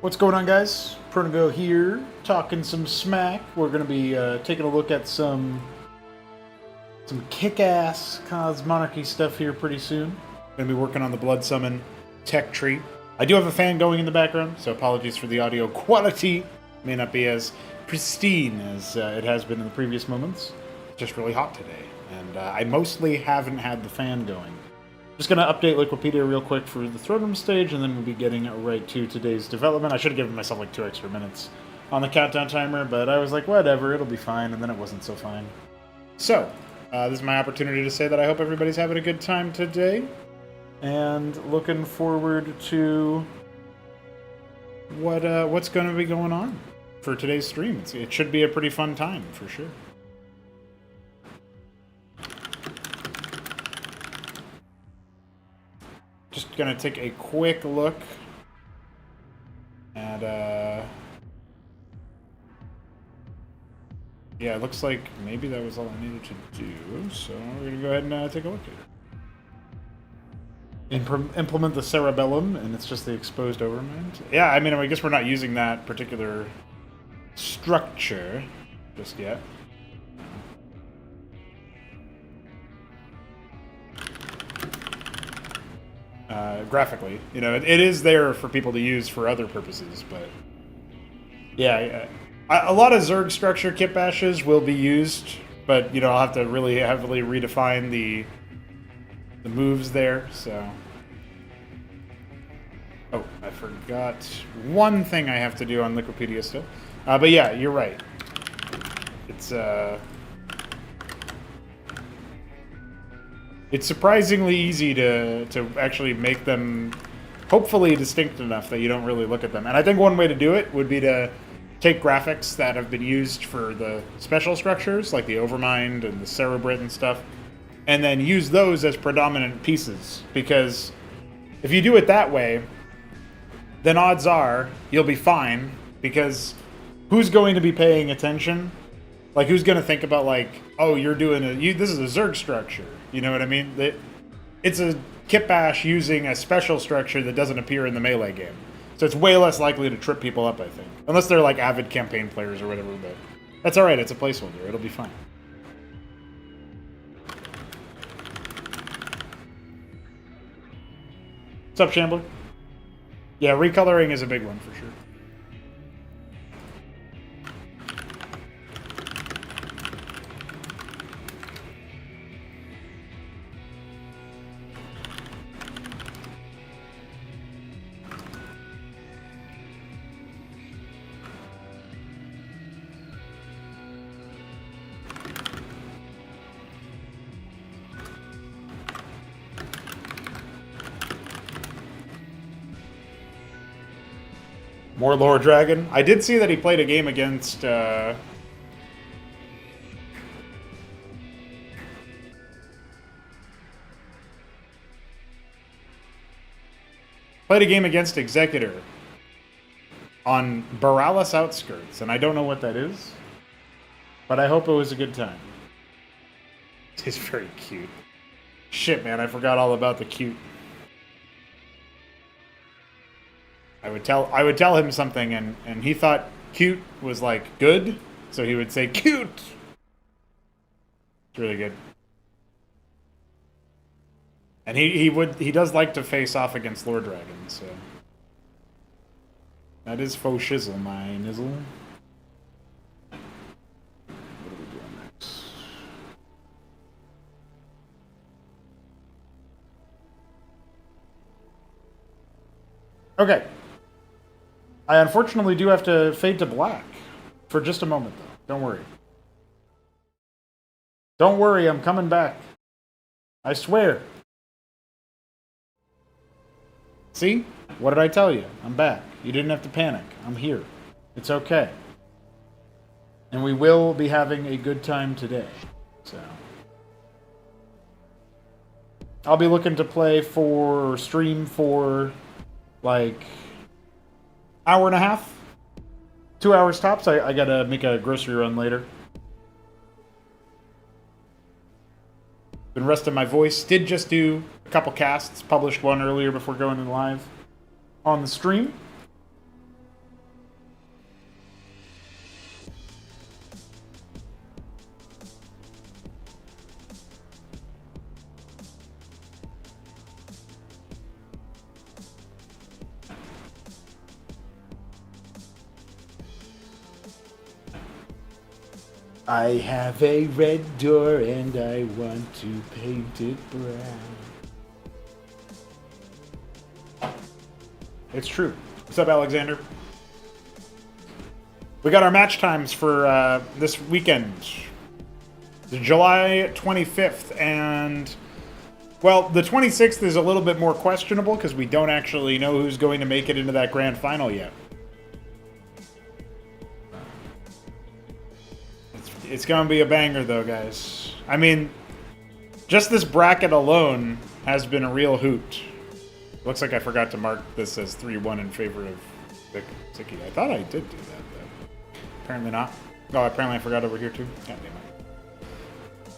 What's going on, guys? Pronago here, talking some smack. We're going to be taking a look at some kick-ass Cosmonarchy stuff here pretty soon. Going to be working on the Bloodsummon tech tree. I do have a fan going in the background, so apologies for the audio quality. May not be as pristine as it has been in the previous moments. It's just really hot today, and I mostly haven't had the fan going. Just going to update Liquipedia real quick for the throne room stage, and then we'll be getting right to today's development. I should have given myself like 2 extra minutes on the countdown timer, but I was like, whatever, it'll be fine, and then it wasn't so fine. So, this is my opportunity to say that I hope everybody's having a good time today, and looking forward to what's going to be going on for today's stream. It should be a pretty fun time, for sure. Just gonna take a quick look at, yeah, it looks like maybe that was all I needed to do, so we're gonna go ahead and take a look at it. Implement the cerebellum, and it's just the exposed overmind. Yeah, I mean, I guess we're not using that particular structure just yet. Graphically, you know, it is there for people to use for other purposes, but yeah, a lot of Zerg structure kit bashes will be used, but you know, I'll have to really heavily redefine the moves there. So, oh, I forgot one thing I have to do on Liquipedia still, but yeah, you're right. It's surprisingly easy to actually make them hopefully distinct enough that you don't really look at them. And I think one way to do it would be to take graphics that have been used for the special structures, like the Overmind and the Cerebrit and stuff, and then use those as predominant pieces. Because if you do it that way, then odds are you'll be fine, because who's going to be paying attention? Like, who's going to think about, like, oh, you're doing this is a Zerg structure. You know what I mean? It's a kit bash using a special structure that doesn't appear in the melee game. So it's way less likely to trip people up, I think. Unless they're, like, avid campaign players or whatever, but that's alright. It's a placeholder. It'll be fine. What's up, Shambler? Yeah, recoloring is a big one, for sure. More Lore Dragon. I did see that he played a game against, played a game against Executor on Borealis Outskirts, and I don't know what that is, but I hope it was a good time. He's very cute. Shit, man, I forgot all about the cute. I would tell him something, and he thought cute was like good, so he would say cute. It's really good. And he does like to face off against Lord Dragon, so that is faux shizzle, my nizzle. What are we doing next? Okay. I unfortunately do have to fade to black for just a moment, though. Don't worry. Don't worry, I'm coming back. I swear. See? What did I tell you? I'm back. You didn't have to panic. I'm here. It's okay. And we will be having a good time today. So I'll be looking to play for stream for like hour and a half, 2 hours tops. I gotta make a grocery run later. Been resting my voice. Did just do a couple casts. Published one earlier before going in live on the stream. I have a red door and I want to paint it brown. It's true. What's up, Alexander? We got our match times for this weekend. July 25th, and, well, the 26th is a little bit more questionable because we don't actually know who's going to make it into that grand final yet. It's going to be a banger, though, guys. I mean, just this bracket alone has been a real hoot. Looks like I forgot to mark this as 3-1 in favor of Vicky. I thought I did do that, though. Apparently not. Oh, apparently I forgot over here, too. God damn it.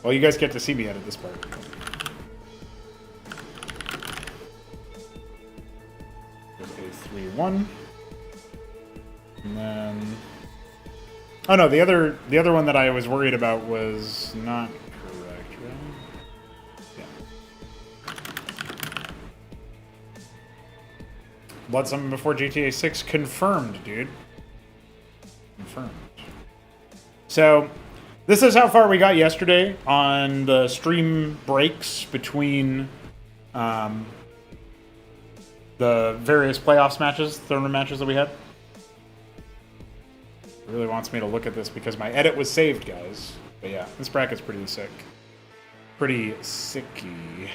Well, you guys get to see me edit this part. There's a 3-1. And then... Oh no, the other one that I was worried about was not correct, right? Yeah. Bloodsummon before GTA 6 confirmed, dude. Confirmed. So, this is how far we got yesterday on the stream breaks between the various playoffs matches, tournament matches that we had. It really wants me to look at this because my edit was saved, guys. But yeah, this bracket's pretty sick. Pretty sicky.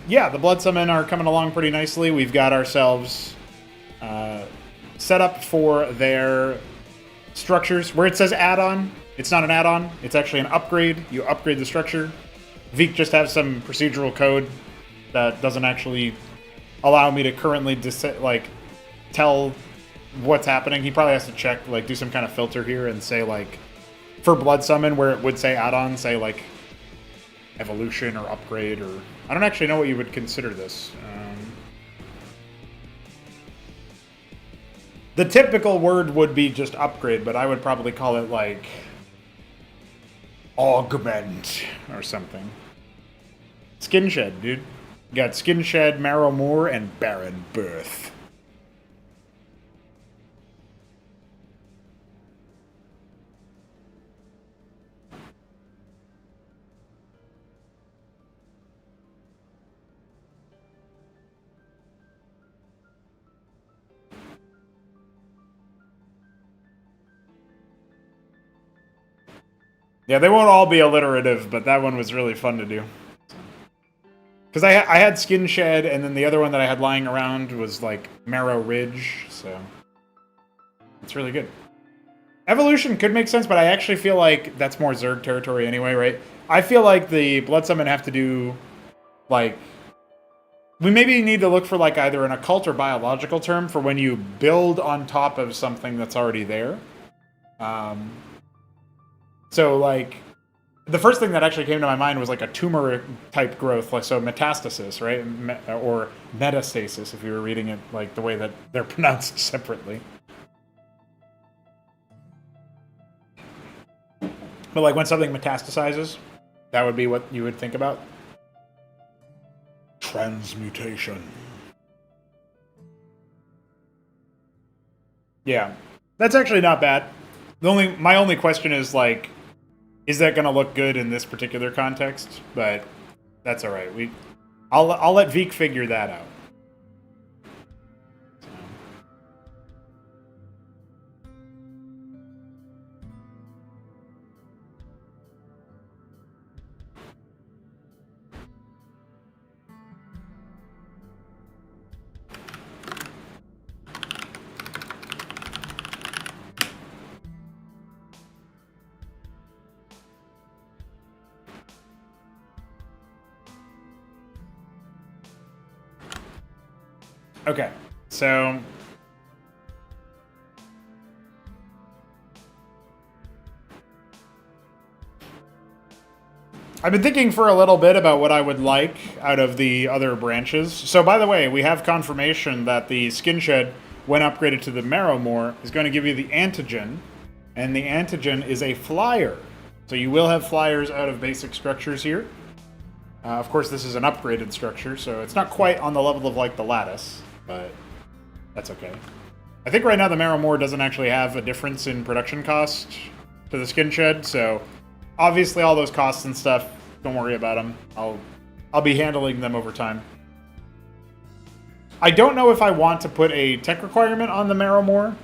Yeah, the Bloodsummon are coming along pretty nicely. We've got ourselves set up for their structures. Where it says add-on, it's not an add-on. It's actually an upgrade. You upgrade the structure. Veek just has some procedural code that doesn't actually allow me to currently tell what's happening. He probably has to check, do some kind of filter here and say, for Bloodsummon, where it would say add-on, say, evolution or upgrade, or I don't actually know what you would consider this. The typical word would be just upgrade, but I would probably call it augment or something. Skin Shed, dude. You got Skin Shed, Marrow Moor, and Barren Birth. Yeah, they won't all be alliterative, but that one was really fun to do. Because I had Skin Shed, and then the other one that I had lying around was, Marrow Ridge, so... It's really good. Evolution could make sense, but I actually feel like that's more Zerg territory anyway, right? I feel like the Bloodsummon have to do, we maybe need to look for, either an occult or biological term for when you build on top of something that's already there. So, the first thing that actually came to my mind was, a tumor-type growth, so metastasis, right? Or metastasis, if you were reading it, the way that they're pronounced separately. But, when something metastasizes, that would be what you would think about. Transmutation. Yeah. That's actually not bad. My only question is, is that going to look good in this particular context? But that's all right. I'll let Veek figure that out. Okay, so I've been thinking for a little bit about what I would like out of the other branches. So, by the way, we have confirmation that the Skin Shed, when upgraded to the Marrow Moor, is going to give you the Antigen, and the Antigen is a flyer. So you will have flyers out of basic structures here. Of course, this is an upgraded structure, so it's not quite on the level of like the lattice, but that's okay. I think right now the Marrow Moor doesn't actually have a difference in production cost to the skin shed, so obviously all those costs and stuff, don't worry about them. I'll be handling them over time. I don't know if I want to put a tech requirement on the Marrow Moor.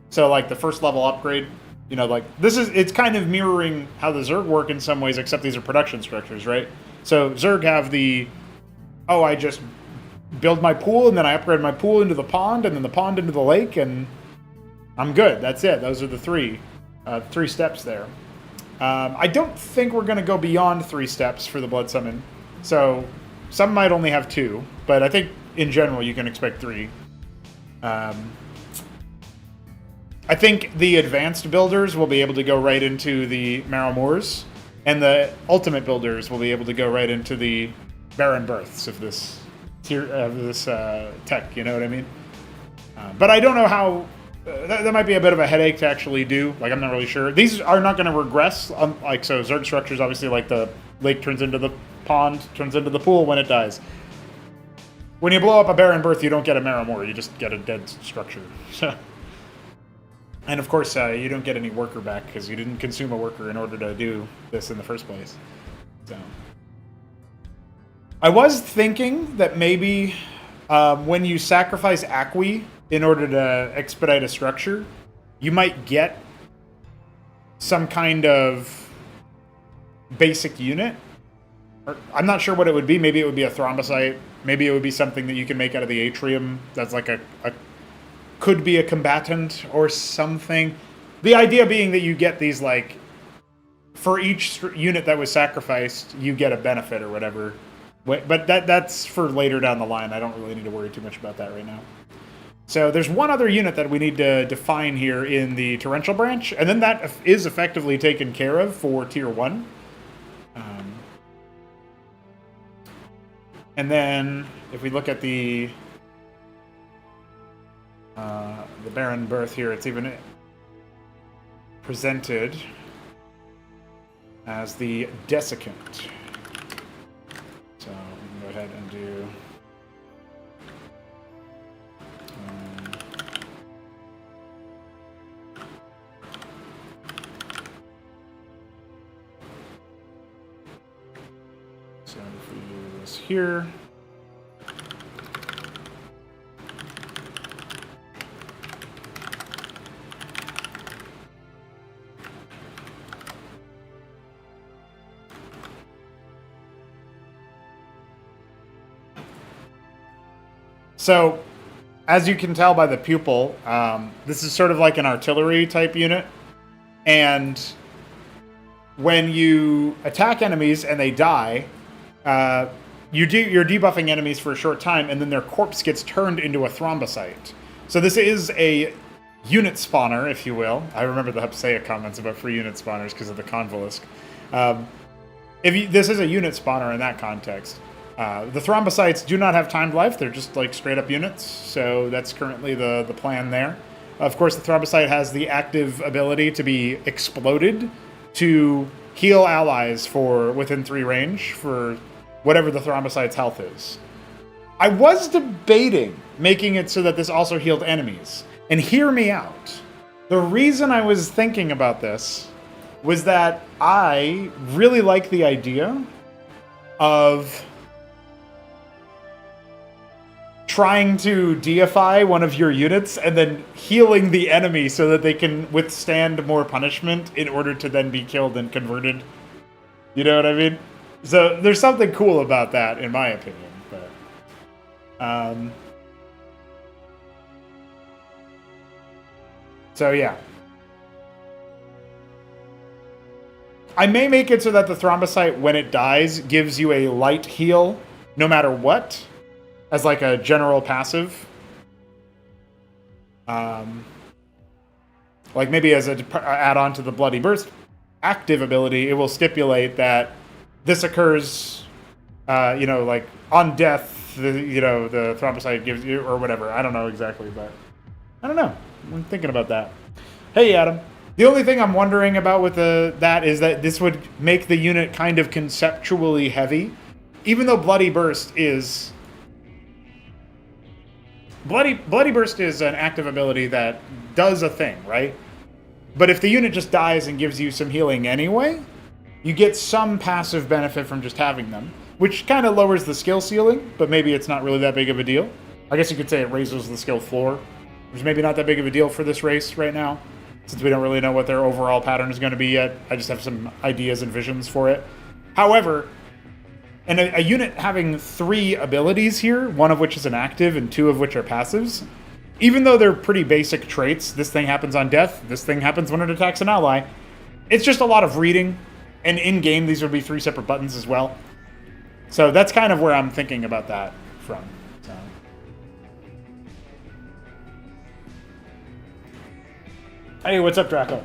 So like the first level upgrade, you know, like it's kind of mirroring how the Zerg work in some ways, except these are production structures, right? So Zerg have I just build my pool and then I upgrade my pool into the pond and then the pond into the lake and I'm good. That's it. Those are the three steps there. I don't think we're going to go beyond 3 steps for the Bloodsummon. So some might only have 2, but I think in general you can expect 3. I think the advanced builders will be able to go right into the Marrow Moors, and the ultimate builders will be able to go right into the Barren Births of this tech. You know what I mean? But I don't know how. That might be a bit of a headache to actually do. Like, I'm not really sure. These are not going to regress. Like, so Zerg structures, obviously, like the lake turns into the pond, turns into the pool when it dies. When you blow up a Barren Birth, you don't get a Marrow Moor. You just get a dead structure. And, of course, you don't get any worker back because you didn't consume a worker in order to do this in the first place. So, I was thinking that maybe when you sacrifice Acqui in order to expedite a structure, you might get some kind of basic unit. I'm not sure what it would be. Maybe it would be a thrombocyte. Maybe it would be something that you can make out of the atrium that's like could be a combatant or something. The idea being that you get these, like, for each unit that was sacrificed, you get a benefit or whatever. But that's for later down the line. I don't really need to worry too much about that right now. So there's one other unit that we need to define here in the torrential branch, and then that is effectively taken care of for tier 1. And then if we look at the Barren Birth here, it's even presented as the Desiccant. So we can go ahead and do so if we do this here. So, as you can tell by the pupil, this is sort of like an artillery type unit, and when you attack enemies and they die, you're debuffing enemies for a short time, and then their corpse gets turned into a thrombocyte. So this is a unit spawner, if you will. I remember the Hepsea comments about free unit spawners because of the Convolsc. This is a unit spawner in that context. The thrombocytes do not have timed life. They're just like straight up units. So that's currently the plan there. Of course, the thrombocyte has the active ability to be exploded to heal allies for within 3 range for whatever the thrombocyte's health is. I was debating making it so that this also healed enemies. And hear me out. The reason I was thinking about this was that I really like the idea of trying to deify one of your units and then healing the enemy so that they can withstand more punishment in order to then be killed and converted. You know what I mean? So there's something cool about that, in my opinion. But, so yeah. I may make it so that the thrombocyte, when it dies, gives you a light heal no matter what, as like a general passive. Like maybe as an add-on to the Bloody Burst active ability, it will stipulate that this occurs, like on death, the thrombocyte gives you, or whatever. I don't know exactly, but I don't know. I'm thinking about that. Hey, Adam. The only thing I'm wondering about with that is that this would make the unit kind of conceptually heavy, even though Bloody Burst is an active ability that does a thing, right? But if the unit just dies and gives you some healing anyway, you get some passive benefit from just having them, which kind of lowers the skill ceiling, but maybe it's not really that big of a deal. I guess you could say it raises the skill floor, which is maybe not that big of a deal for this race right now, since we don't really know what their overall pattern is going to be yet. I just have some ideas and visions for it. However, and a unit having 3 abilities here, one of which is an active and 2 of which are passives, even though they're pretty basic traits, this thing happens on death, this thing happens when it attacks an ally, it's just a lot of reading, and in-game these would be 3 separate buttons as well. So that's kind of where I'm thinking about that from. So. Hey, what's up, Draco?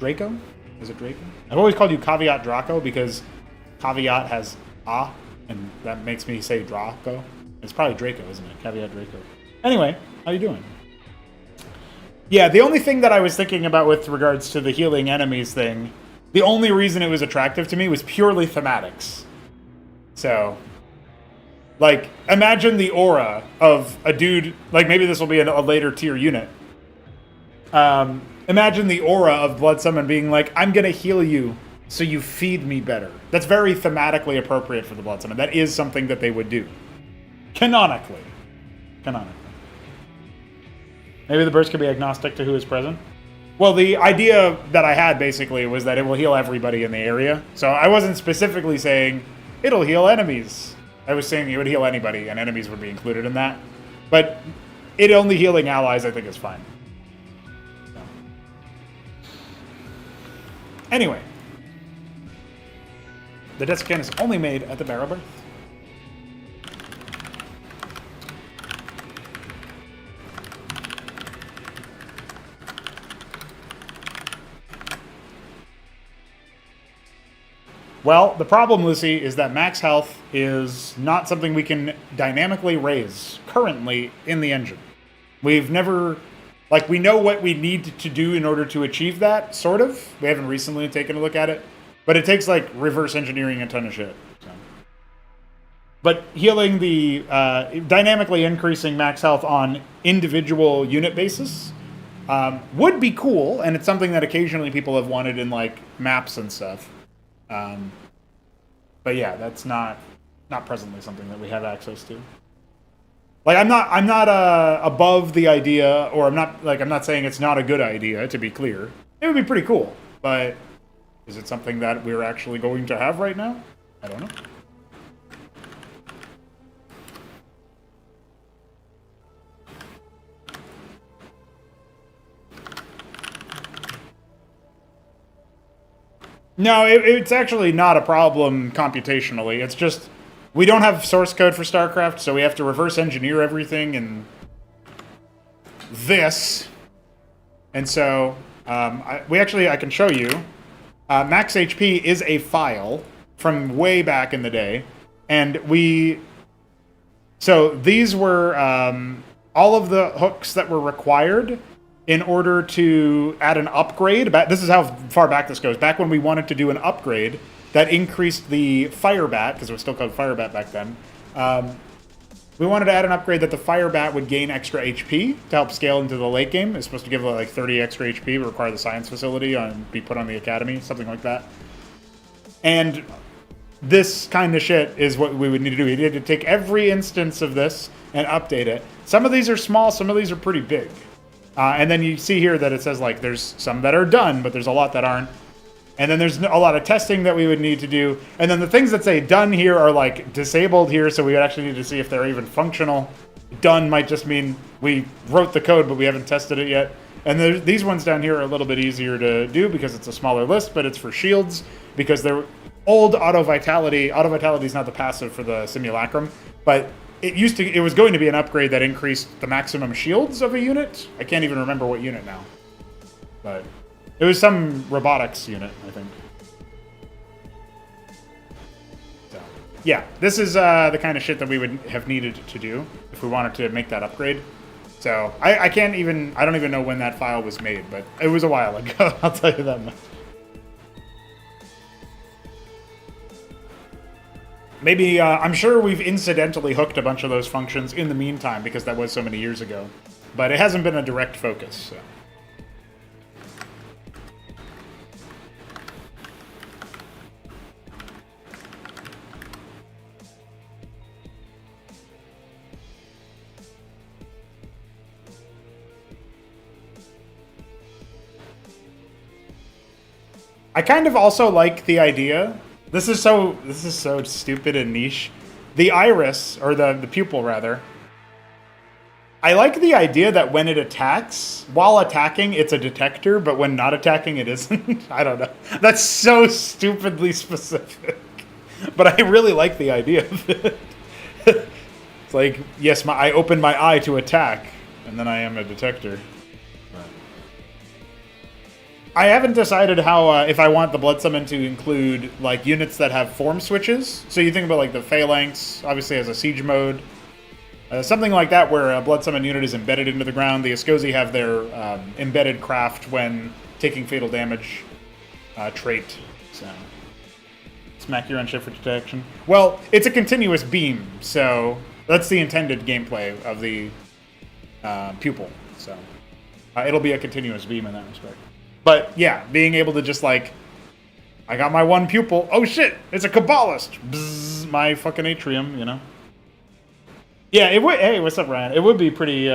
Draco? Is it Draco? I've always called you Caveat Draco because Caveat has A, and that makes me say Draco. It's probably Draco, isn't it? Caveat Draco. Anyway, how you doing? Yeah, the only thing that I was thinking about with regards to the healing enemies thing, the only reason it was attractive to me was purely thematics. So, like, imagine the aura of a dude, like maybe this will be a later tier unit. Imagine the aura of Bloodsummon being like, I'm going to heal you so you feed me better. That's very thematically appropriate for the Bloodsummon. That is something that they would do. Canonically. Maybe the burst could be agnostic to who is present. Well, the idea that I had basically was that it will heal everybody in the area. So I wasn't specifically saying it'll heal enemies. I was saying it would heal anybody, and enemies would be included in that. But it only healing allies, I think, is fine. So. Anyway. The Desiccan is only made at the Barrow Birth. Well, the problem, Lucy, is that max health is not something we can dynamically raise currently in the engine. We've never, like, we know what we need to do in order to achieve that, sort of. We haven't recently taken a look at it, but it takes, like, reverse engineering a ton of shit. So. But healing the, dynamically increasing max health on individual unit basis would be cool, and it's something that occasionally people have wanted in, like, maps and stuff. But yeah, that's not presently something that we have access to. Like, I'm not above the idea, or I'm not saying it's not a good idea, to be clear. It would be pretty cool, but is it something that we're actually going to have right now? I don't know. No, it's actually not a problem computationally. It's just we don't have source code for Starcraft, so we have to reverse engineer everything in this. And so I can show you. Max HP is a file from way back in the day, and so these were all of the hooks that were required in order to add an upgrade. This is how far back this goes. Back when we wanted to do an upgrade that increased the Fire Bat, because it was still called Fire Bat back then, we wanted to add an upgrade that the Fire Bat would gain extra HP to help scale into the late game. It's supposed to give like 30 extra HP, require the science facility, and be put on the academy, something like that. And this kind of shit is what we would need to do. We need to take every instance of this and update it. Some of these are small, some of these are pretty big. And then you see here that it says, like, there's some that are done, but there's a lot that aren't. And then there's a lot of testing that we would need to do. And then the things that say done here are, like, disabled here, so we would actually need to see if they're even functional. Done might just mean we wrote the code, but we haven't tested it yet. And these ones down here are a little bit easier to do because it's a smaller list, but it's for shields, because they're old Auto Vitality. Auto Vitality is not the passive for the Simulacrum, but it was going to be an upgrade that increased the maximum shields of a unit. I can't even remember what unit now. But it was some robotics unit, I think. So, yeah, this is the kind of shit that we would have needed to do if we wanted to make that upgrade. So I don't even know when that file was made, but it was a while ago, I'll tell you that much. Maybe, I'm sure we've incidentally hooked a bunch of those functions in the meantime because that was so many years ago. But it hasn't been a direct focus, so. I kind of also like the idea. This is so stupid and niche. The iris, or the pupil rather. I like the idea that when it attacks, while attacking, it's a detector, but when not attacking, it isn't. I don't know. That's so stupidly specific. But I really like the idea of it. It's like, yes, I open my eye to attack, and then I am a detector. I haven't decided how, if I want the Bloodsummon to include, like, units that have form switches. So you think about, like, the Phalanx, obviously has a siege mode. Something like that where a Bloodsummon unit is embedded into the ground. The Escozi have their embedded craft when taking fatal damage trait. So, smack your unshift for detection. Well, it's a continuous beam, so that's the intended gameplay of the pupil. So, it'll be a continuous beam in that respect. But yeah, being able to just like, I got my one pupil. Oh shit, it's a Kabbalist. Bzz, my fucking atrium, you know. Yeah, it would. Hey, what's up, Ryan? It would be pretty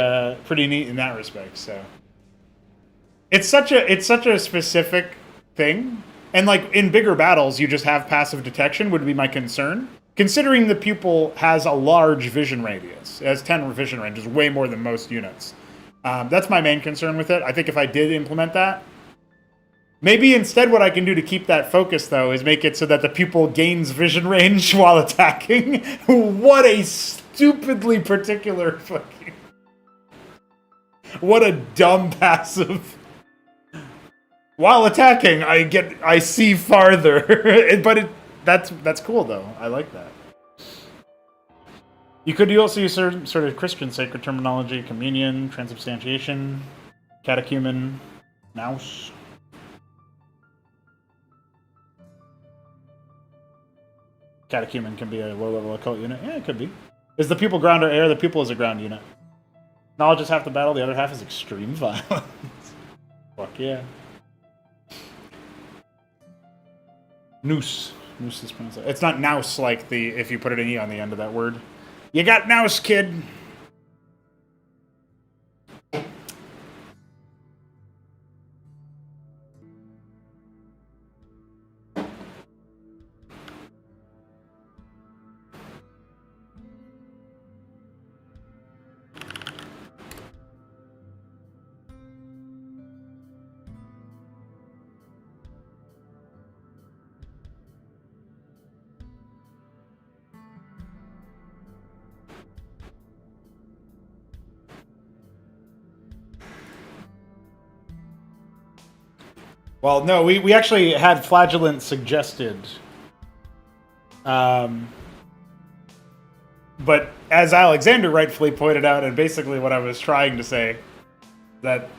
neat in that respect. So it's such a specific thing, and like in bigger battles, you just have passive detection would be my concern. Considering the pupil has a large vision radius, it has 10 vision ranges, way more than most units. That's my main concern with it. I think if I did implement that. Maybe instead what I can do to keep that focus, though, is make it so that the pupil gains vision range while attacking. What a stupidly particular fucking... What a dumb passive. While attacking, I see farther. But that's cool, though. I like that. You could also use sort of Christian sacred terminology, communion, transubstantiation, catechumen, nous. Catechumen can be a low-level occult unit. Yeah, it could be. Is the pupil ground or air? The pupil is a ground unit. Knowledge is half the battle, the other half is extreme violence. Fuck yeah. Nous. Nous is pronounced. It's not nous like the if you put an E on the end of that word. You got nous, kid. Well, no, we actually had Flagellant suggested. But as Alexander rightfully pointed out, and basically what I was trying to say, that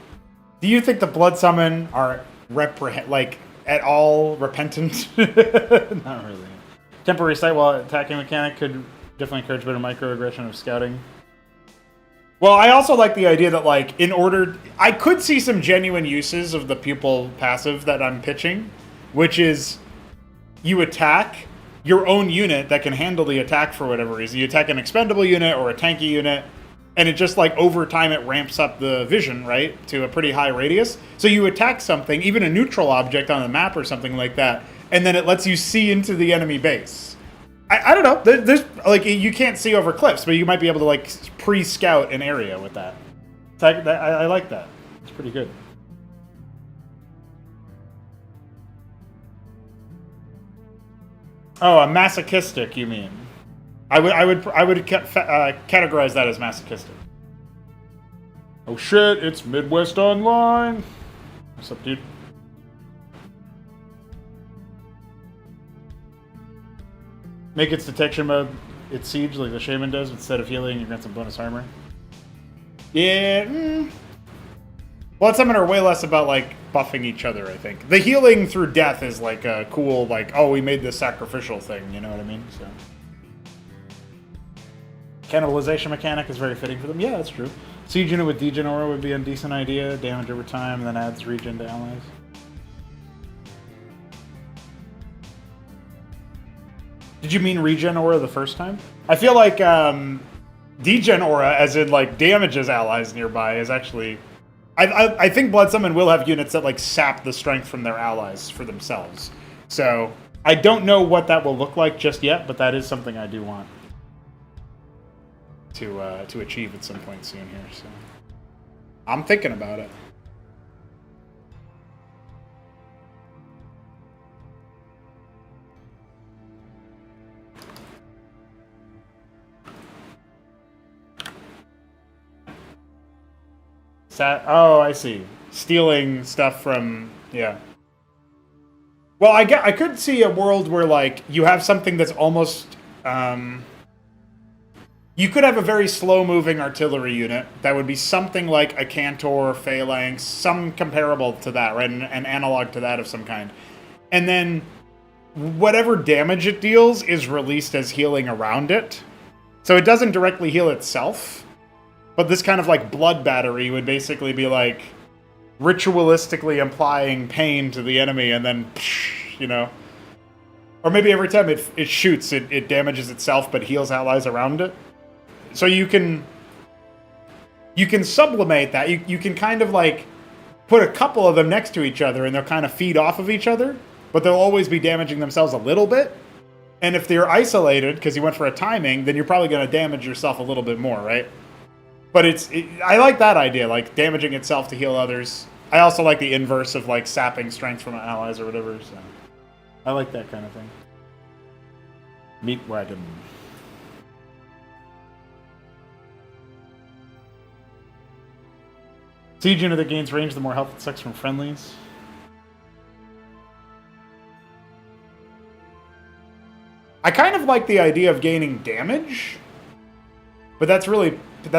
do you think the Bloodsummon are at all repentant? Not really. Temporary sight while attacking mechanic could definitely encourage better microaggression of scouting. Well, I also like the idea that, like, I could see some genuine uses of the pupil passive that I'm pitching, which is you attack your own unit that can handle the attack for whatever reason. You attack an expendable unit or a tanky unit, and it just, like, over time it ramps up the vision, right, to a pretty high radius. So you attack something, even a neutral object on the map or something like that, and then it lets you see into the enemy base. I don't know. There's like, you can't see over cliffs, but you might be able to, like, pre-scout an area with that. So I like that. It's pretty good. Oh, a masochistic, you mean? I would categorize that as masochistic. Oh shit! It's Midwest Online. What's up, dude? Make its detection mode its siege like the Shaman does. Instead of healing, you grant some bonus armor. Yeah. Bloodsummon are way less about, like, buffing each other, I think. The healing through death is, like, a cool, like, oh, we made this sacrificial thing, you know what I mean? So Cannibalization mechanic is very fitting for them. Yeah, that's true. Siege unit with Degen Aura would be a decent idea. Damage over time, and then adds regen to allies. Did you mean regen aura the first time? I feel like degen aura, as in like damages allies nearby, is actually. I think Bloodsummon will have units that like sap the strength from their allies for themselves. So I don't know what that will look like just yet, but that is something I do want to achieve at some point soon here. So I'm thinking about it. Oh, I see. Stealing stuff from, yeah. Well, I could see a world where, like, you have something that's almost, you could have a very slow-moving artillery unit that would be something like a Cantor, Phalanx, some comparable to that, right? An analog to that of some kind. And then whatever damage it deals is released as healing around it. So it doesn't directly heal itself. But this kind of, like, blood battery would basically be, like, ritualistically implying pain to the enemy, and then, you know. Or maybe every time it shoots, it damages itself, but heals allies around it. So you can sublimate that. You can kind of, like, put a couple of them next to each other, and they'll kind of feed off of each other, but they'll always be damaging themselves a little bit. And if they're isolated, because you went for a timing, then you're probably going to damage yourself a little bit more, right? But I like that idea, like damaging itself to heal others. I also like the inverse of like sapping strength from allies or whatever, so I like that kind of thing. Meat wagon. Siege unit that gains range the more health it sucks from friendlies. I kind of like the idea of gaining damage, but that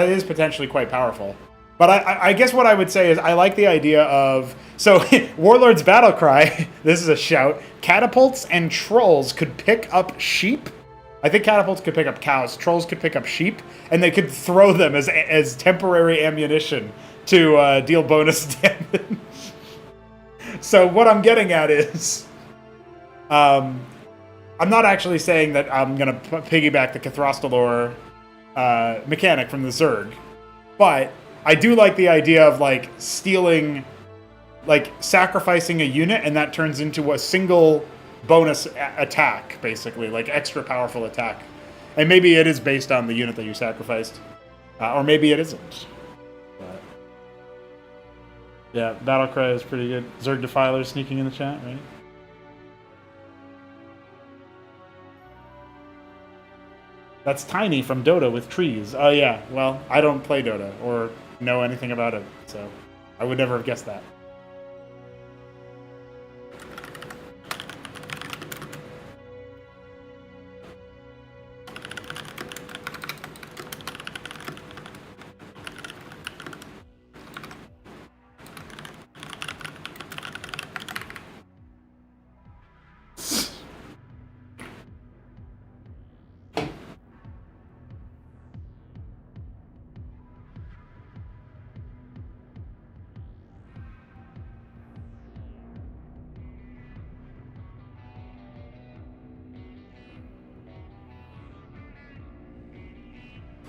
is potentially quite powerful. But I guess what I would say is I like the idea of... So, Warlord's Battlecry, this is a shout, catapults and trolls could pick up sheep. I think catapults could pick up cows, trolls could pick up sheep, and they could throw them as temporary ammunition to deal bonus damage. So what I'm getting at is... I'm not actually saying that I'm going to piggyback the Cathrostalor mechanic from the Zerg, but I do like the idea of like stealing, like sacrificing a unit, and that turns into a single bonus attack, basically, like extra powerful attack. And maybe it is based on the unit that you sacrificed, or maybe it isn't. But yeah, Battlecry is pretty good. Zerg Defiler sneaking in the chat, right? That's Tiny from Dota with trees. Oh yeah, well, I don't play Dota or know anything about it, so I would never have guessed that.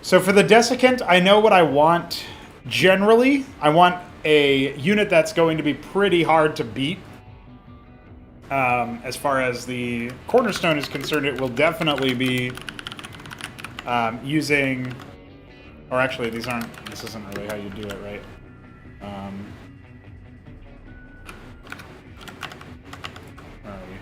So for the Desiccant, I know what I want generally. I want a unit that's going to be pretty hard to beat. As far as the Cornerstone is concerned, it will definitely be using... Or actually, this isn't really how you do it, right? Where are we?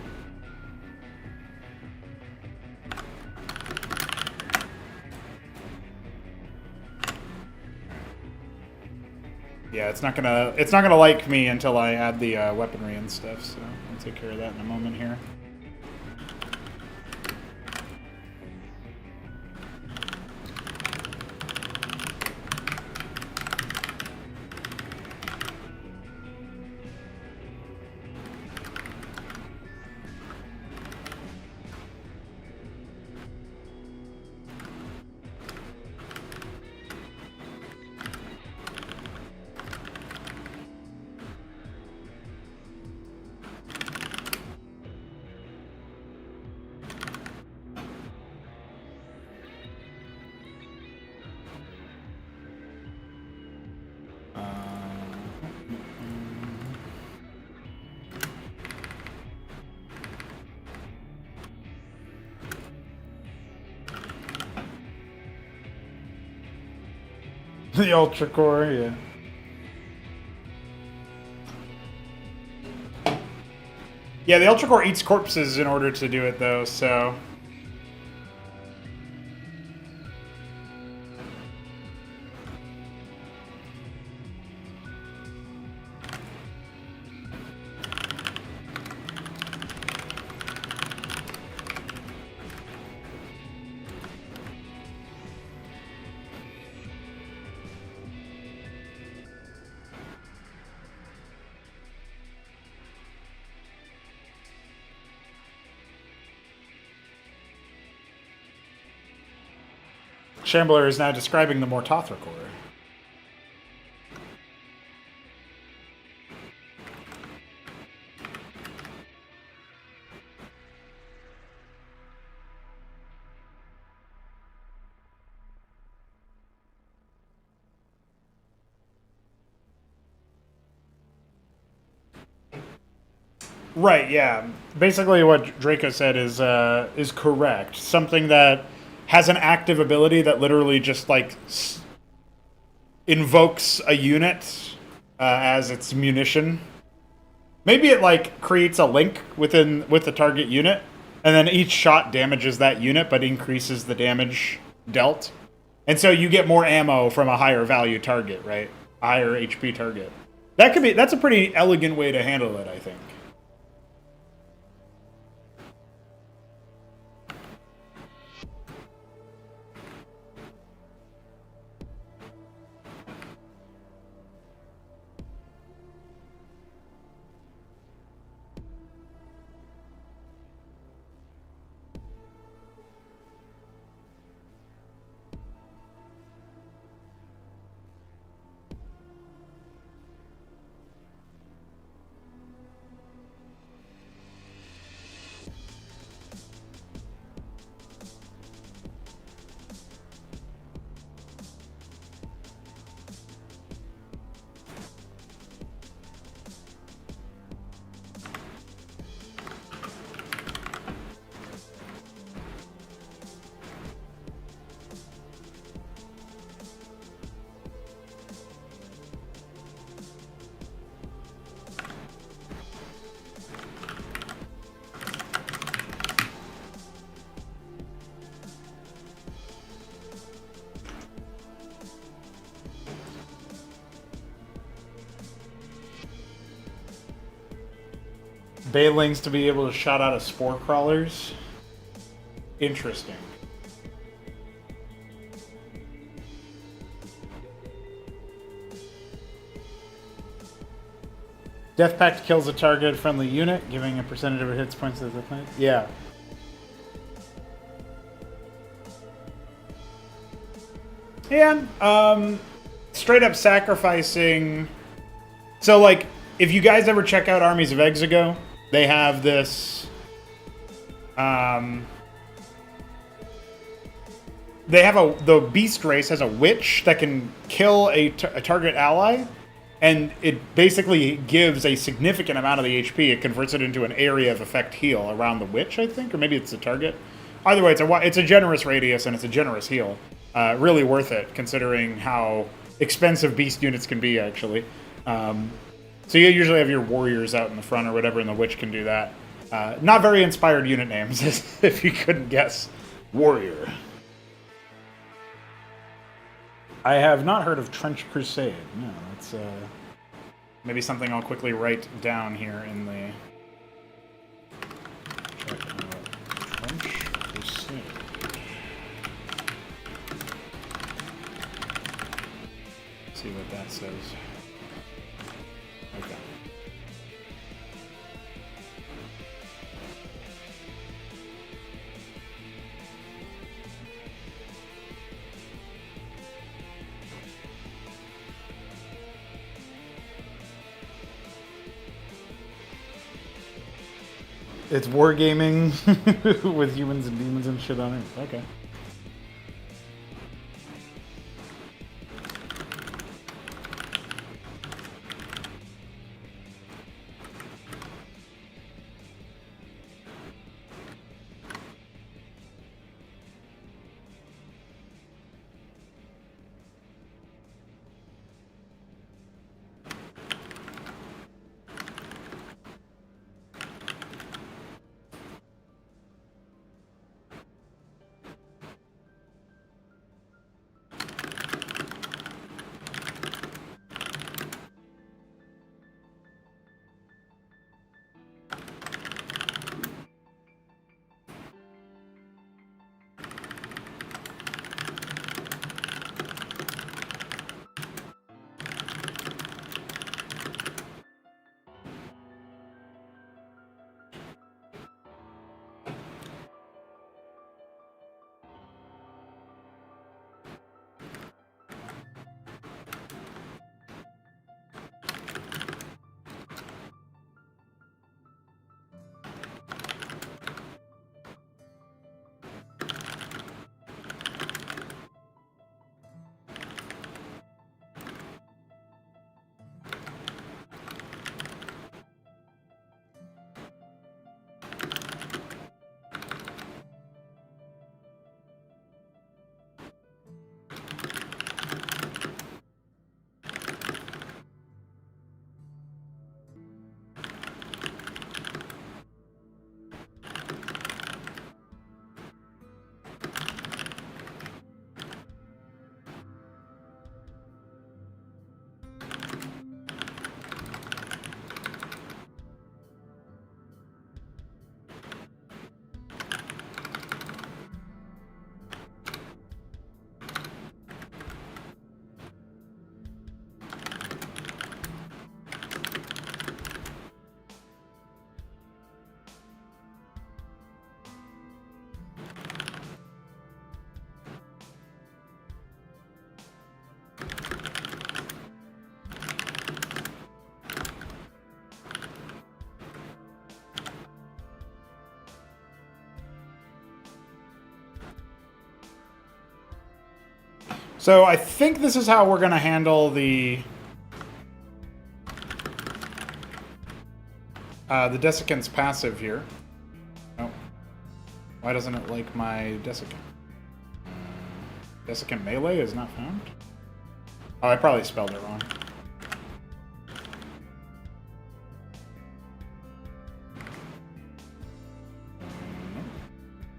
Yeah, it's not gonna like me until I add the weaponry and stuff, so I'll take care of that in a moment here. The Ultra Core, yeah. Yeah, the Ultra Core eats corpses in order to do it, though, so... Shambler is now describing the Mortothra Core. Right, yeah. Basically what Draco said is correct. Something that has an active ability that literally just, like, invokes a unit as its munition. Maybe it, like, creates a link with the target unit, and then each shot damages that unit, but increases the damage dealt. And so you get more ammo from a higher value target, right? A higher HP target. That's a pretty elegant way to handle it, I think. Banelings to be able to shout out of spore crawlers. Interesting. Death Pact kills a target friendly unit, giving a percentage of hits points to the planet. Yeah. Yeah, straight up sacrificing. So, like, if you guys ever check out Armies of Exego, they have this. The beast race has a witch that can kill a target ally, and it basically gives a significant amount of the HP. It converts it into an area of effect heal around the witch, I think, or maybe it's the target. Either way, it's a generous radius and it's a generous heal. Really worth it, considering how expensive beast units can be, actually. So you usually have your warriors out in the front or whatever, and the witch can do that. Not very inspired unit names, if you couldn't guess. Warrior. I have not heard of Trench Crusade. No, that's maybe something I'll quickly write down here in the... Trench Crusade. See what that says. Okay. It's wargaming with humans and demons and shit on it. Okay. So I think this is how we're going to handle the desiccant's passive here. Oh. Why doesn't it like my desiccant? Desiccant melee is not found? Oh, I probably spelled it wrong.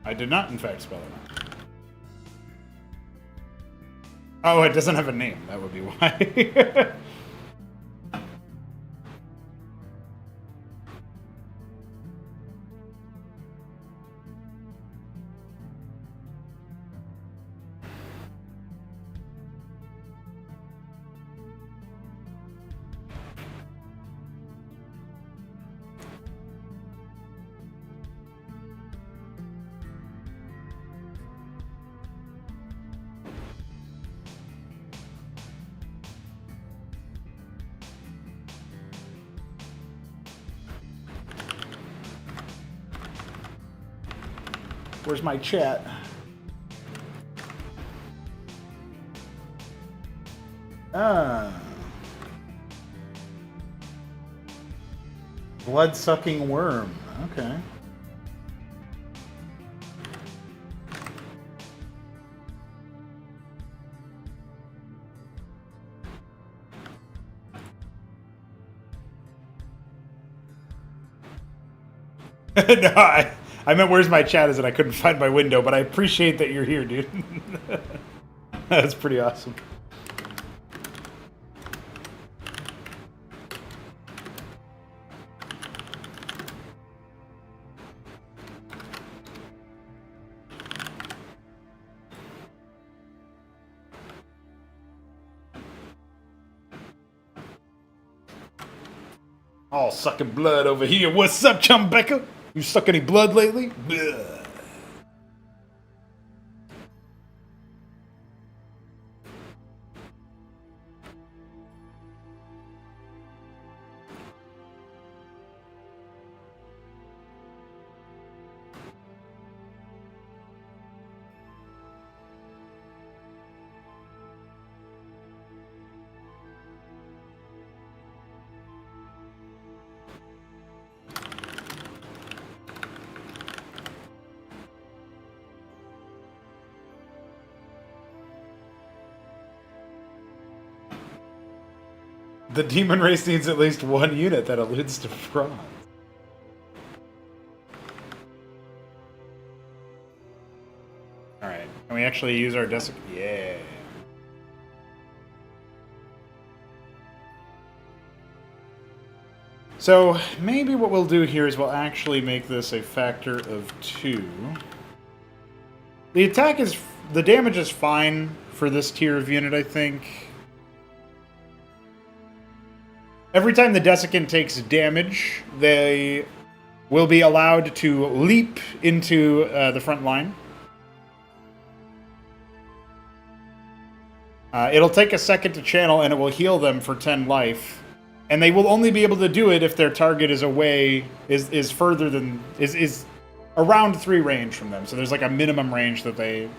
I did not, in fact, spell it wrong. Oh, it doesn't have a name. That would be why. Where's my chat? Blood-sucking worm. Okay. No, I meant where's my chat is that I couldn't find my window, but I appreciate that you're here, dude. That's pretty awesome. All sucking blood over here. What's up, Chumbecca? You suck any blood lately? Bleh. The demon race needs at least one unit that alludes to bronze. Alright, can we actually use our desiccant? Yeah. So, maybe what we'll do here is we'll actually make this a factor of 2. The damage is fine for this tier of unit, I think. Every time the desiccant takes damage, they will be allowed to leap into the front line. It'll take a second to channel, and it will heal them for 10 life. And they will only be able to do it if their target is is further than is around 3 range from them. So there's like a minimum range that they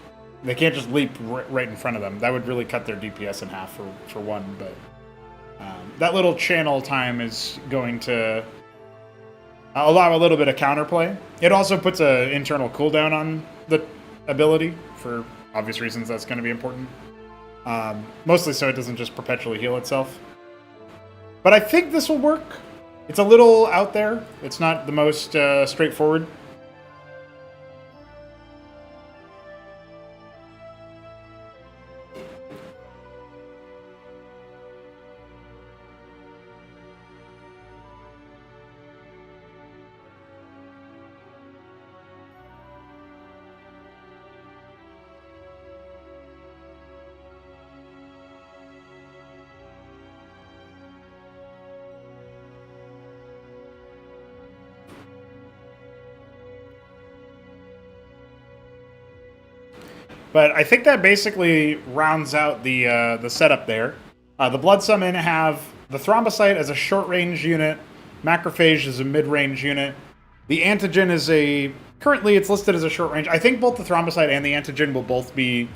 can't just leap right in front of them. That would really cut their DPS in half for one, but. That little channel time is going to allow a little bit of counterplay. It also puts an internal cooldown on the ability. For obvious reasons, that's going to be important. Mostly so it doesn't just perpetually heal itself. But I think this will work. It's a little out there. It's not the most straightforward. But I think that basically rounds out the setup there. The Bloodsummon have the Thrombocyte as a short-range unit, Macrophage as a mid-range unit. The Antigen is currently it's listed as a short-range. I think both the Thrombocyte and the Antigen will both be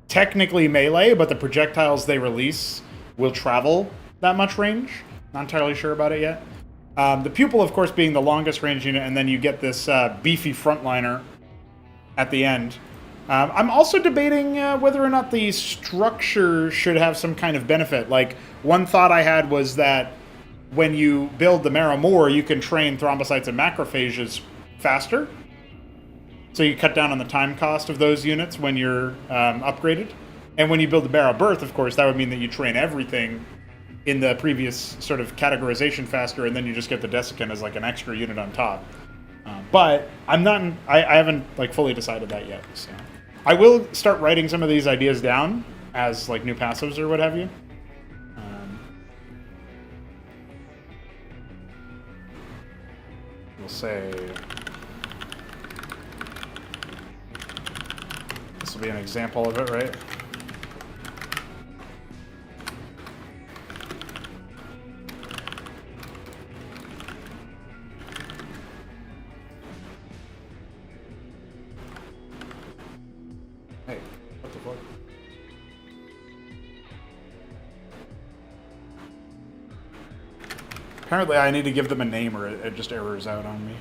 technically melee, but the projectiles they release will travel that much range. Not entirely sure about it yet. The pupil, of course, being the longest range unit, and then you get this beefy frontliner at the end. I'm also debating whether or not the structure should have some kind of benefit. Like, one thought I had was that when you build the marrow more, you can train thrombocytes and macrophages faster. So you cut down on the time cost of those units when you're upgraded. And when you build the marrow birth, of course, that would mean that you train everything in the previous sort of categorization faster, and then you just get the desiccant as like an extra unit on top. But I'm not. I haven't like fully decided that yet. So I will start writing some of these ideas down as like new passives or what have you. We'll say this will be an example of it, right? Hey, what the fuck? Apparently I need to give them a name or it just errors out on me.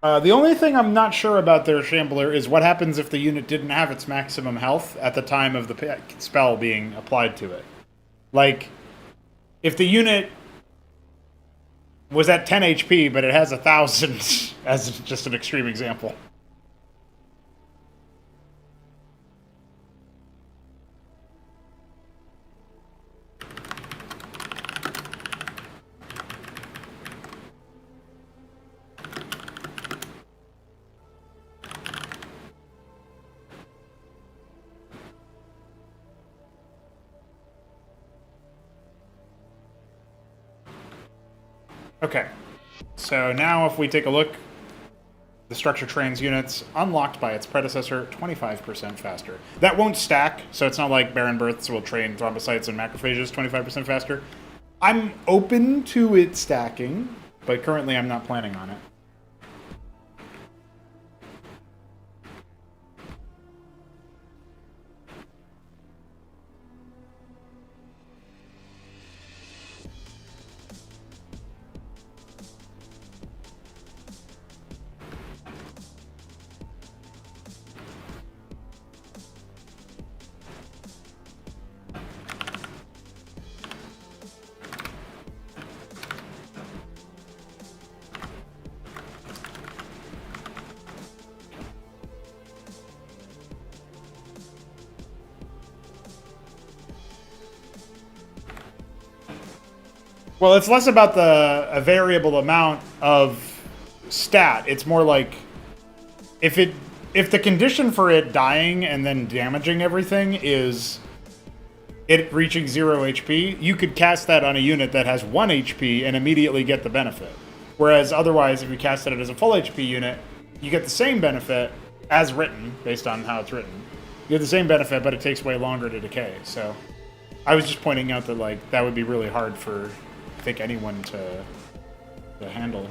The only thing I'm not sure about their Shambler is what happens if the unit didn't have its maximum health at the time of the spell being applied to it. Like, if the unit was at 10 HP, but it has 1,000, as just an extreme example. Okay, so now if we take a look, the structure trains units unlocked by its predecessor 25% faster. That won't stack, so it's not like Baron Births will train thrombocytes and macrophages 25% faster. I'm open to it stacking, but currently I'm not planning on it. Well, it's less about a variable amount of stat. It's more like if the condition for it dying and then damaging everything is it reaching 0 HP, you could cast that on a unit that has 1 HP and immediately get the benefit. Whereas otherwise, if you casted it as a full HP unit, you get the same benefit as written, based on how it's written. You get the same benefit, but it takes way longer to decay. So I was just pointing out that like that would be really hard for I think anyone to handle.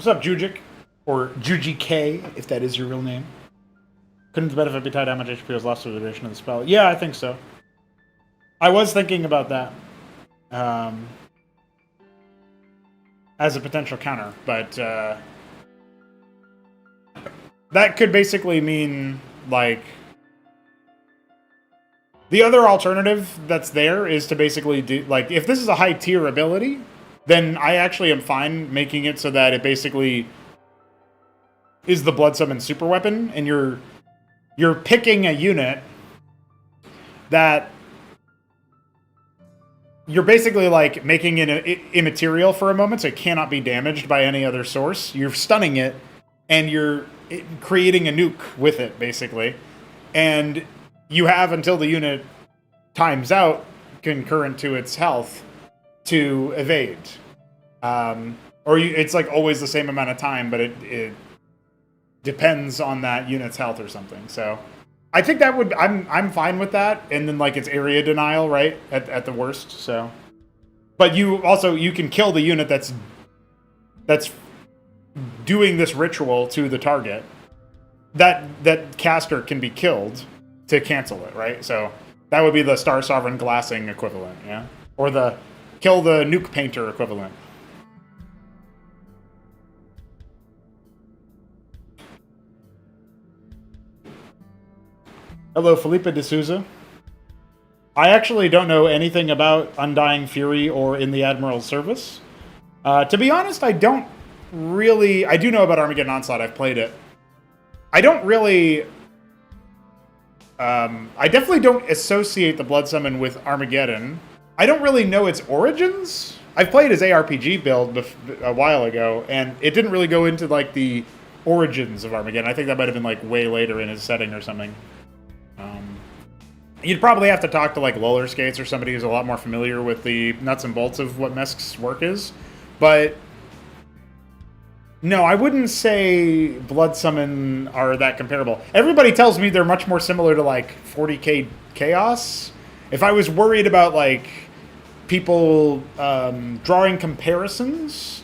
up, Jujic? Or Juji K, if that is your real name. Couldn't the benefit be tied to how much HP was lost to the duration of the spell? Yeah, I think so. I was thinking about that. As a potential counter, but that could basically mean, like, the other alternative that's there is to basically do, like, if this is a high tier ability, then I actually am fine making it so that it basically is the Bloodsummon super weapon, and you're picking a unit that you're basically like making it immaterial for a moment, so it cannot be damaged by any other source. You're stunning it, and you're creating a nuke with it, basically. And you have until the unit times out, concurrent to its health, to evade. It's like always the same amount of time, but it depends on that unit's health or something. So I think that would, I'm fine with that. And then like it's area denial, right? At the worst. So, but you can kill the unit that's doing this ritual to the target. That caster can be killed to cancel it, right? So that would be the Star Sovereign glassing equivalent, yeah? Or the kill the nuke painter equivalent. Hello, Felipe de Souza. I actually don't know anything about Undying Fury or In the Admiral's Service. To be honest, I don't really... I do know about Armageddon Onslaught. I've played it. I don't really... I definitely don't associate the Bloodsummon with Armageddon. I don't really know its origins. I've played his ARPG build a while ago, and it didn't really go into, like, the origins of Armageddon. I think that might have been, like, way later in his setting or something. You'd probably have to talk to, like, Roller Skates or somebody who's a lot more familiar with the nuts and bolts of what Mesk's work is. But no, I wouldn't say Bloodsummon are that comparable. Everybody tells me they're much more similar to, like, 40k Chaos. If I was worried about, like, people drawing comparisons,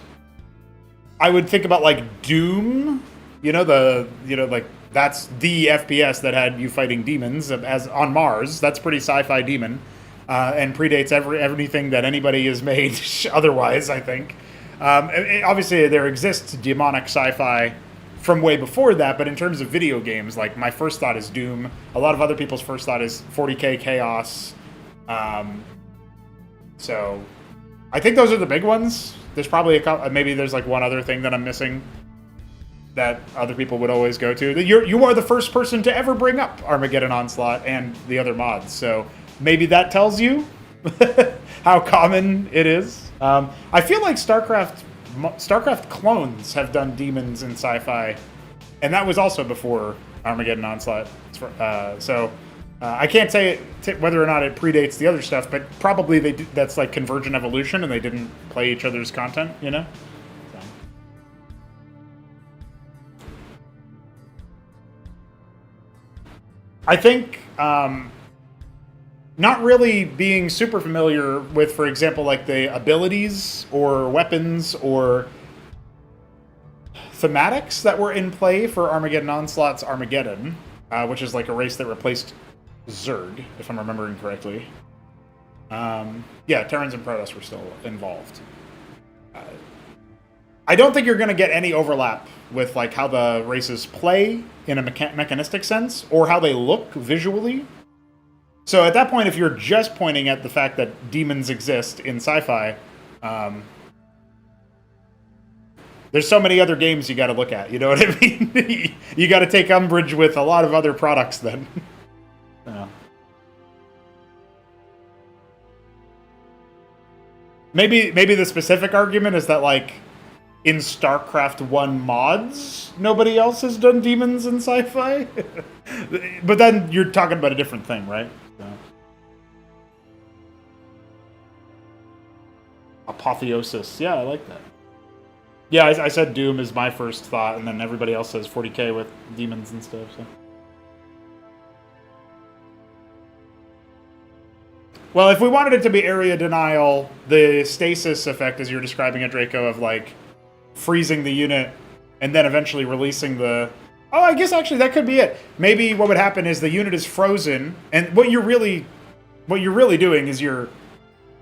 I would think about, like, Doom. Like, that's the FPS that had you fighting demons as on Mars. That's pretty sci-fi demon, and predates everything that anybody has made otherwise, I think. Obviously, there exists demonic sci-fi from way before that, but in terms of video games, like, my first thought is Doom. A lot of other people's first thought is 40k Chaos. So I think those are the big ones. There's probably maybe there's like one other thing that I'm missing that other people would always go to. You are the first person to ever bring up Armageddon Onslaught and the other mods, so maybe that tells you how common it is. I feel like StarCraft clones have done demons in sci-fi, and that was also before Armageddon Onslaught. I can't say whether or not it predates the other stuff, but probably that's like Convergent Evolution, and they didn't play each other's content, you know? So. I think not really being super familiar with, for example, like the abilities or weapons or thematics that were in play for Armageddon Onslaught's Armageddon, which is like a race that replaced Zerg, if I'm remembering correctly. Terrans and Protoss were still involved. I don't think you're going to get any overlap with like how the races play in a mechanistic sense or how they look visually. So at that point, if you're just pointing at the fact that demons exist in sci-fi, there's so many other games you got to look at. You know what I mean? You got to take umbrage with a lot of other products then. Yeah. Maybe the specific argument is that, like, in StarCraft 1 mods, nobody else has done demons in sci-fi. But then you're talking about a different thing, right? So. Apotheosis. Yeah, I like that. Yeah, I said Doom is my first thought, and then everybody else says 40k with demons and stuff, so... Well, if we wanted it to be area denial, the stasis effect, as you're describing it, Draco, of like freezing the unit, and then eventually releasing the... Oh, I guess actually that could be it. Maybe what would happen is the unit is frozen, and what you're really doing is you're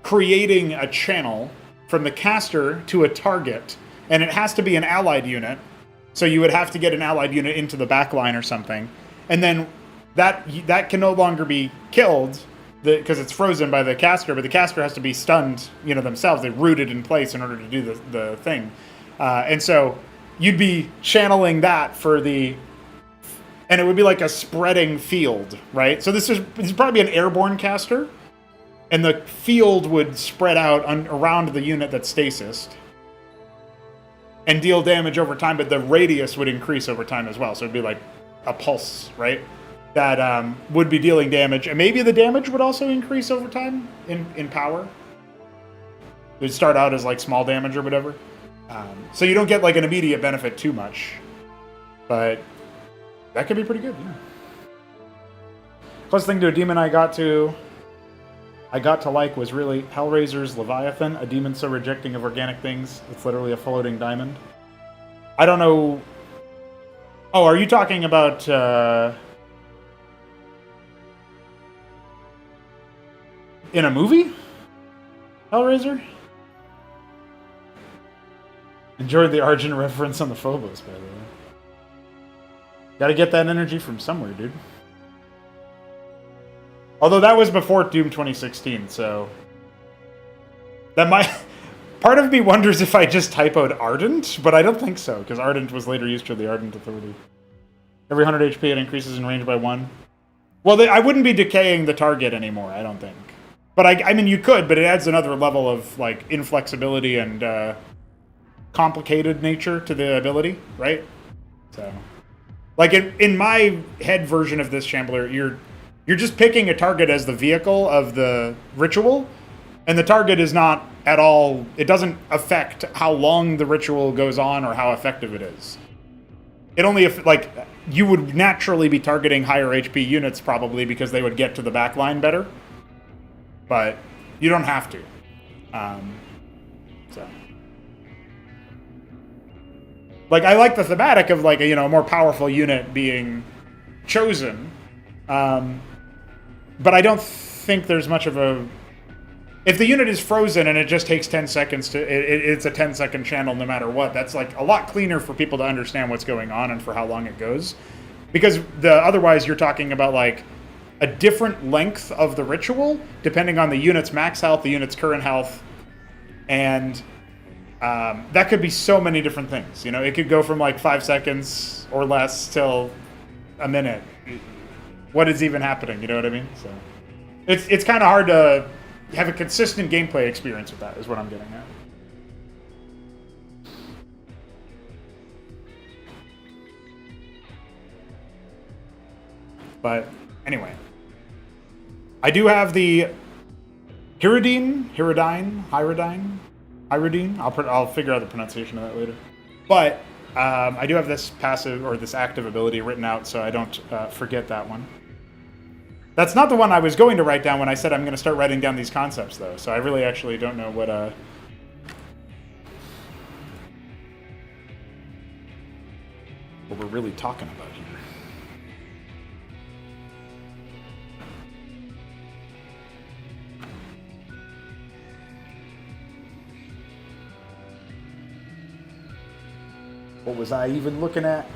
creating a channel from the caster to a target, and it has to be an allied unit. So you would have to get an allied unit into the back line or something, and then that can no longer be killed because it's frozen by the caster. But the caster has to be stunned, themselves. They're rooted in place in order to do the thing, and so you'd be channeling that for the, and it would be like a spreading field, right? So this is probably an airborne caster, and the field would spread out around the unit that's stasised and deal damage over time, but the radius would increase over time as well. So it'd be like a pulse, right? That would be dealing damage, and maybe the damage would also increase over time in power. It would start out as like small damage or whatever. So you don't get like an immediate benefit too much, but that could be pretty good. Yeah. Closest thing to a demon I got to like was really Hellraiser's Leviathan, a demon so rejecting of organic things, it's literally a floating diamond. I don't know. Oh, are you talking about in a movie? Hellraiser? Enjoyed the Argent reference on the Phobos, by the way. Gotta get that energy from somewhere, dude. Although that was before Doom 2016, so... That might... Part of me wonders if I just typoed Ardent, but I don't think so, because Ardent was later used to the Ardent Authority. Every 100 HP it increases in range by 1. Well, I wouldn't be decaying the target anymore, I don't think. But I mean, you could, but it adds another level of, like, inflexibility and, complicated nature to the ability, right? So, like in my head version of this Shambler, you're just picking a target as the vehicle of the ritual, and the target is not at all. It doesn't affect how long the ritual goes on or how effective it is. It only like you would naturally be targeting higher HP units probably because they would get to the back line better, but you don't have to. So. Like, I like the thematic of, like, a more powerful unit being chosen. But I don't think there's much of a... If the unit is frozen and it just takes 10 seconds to... It's a 10-second channel no matter what. That's, like, a lot cleaner for people to understand what's going on and for how long it goes. Because otherwise you're talking about, like, a different length of the ritual depending on the unit's max health, the unit's current health, and... that could be so many different things. It could go from like 5 seconds or less till a minute. What is even happening? You know what I mean? So it's kind of hard to have a consistent gameplay experience with that, is what I'm getting at. But anyway, I do have the Hyridine. I'll figure out the pronunciation of that later. But I do have this passive or this active ability written out, so I don't forget that one. That's not the one I was going to write down when I said I'm going to start writing down these concepts, though. So I really actually don't know what we're really talking about here. What was I even looking at?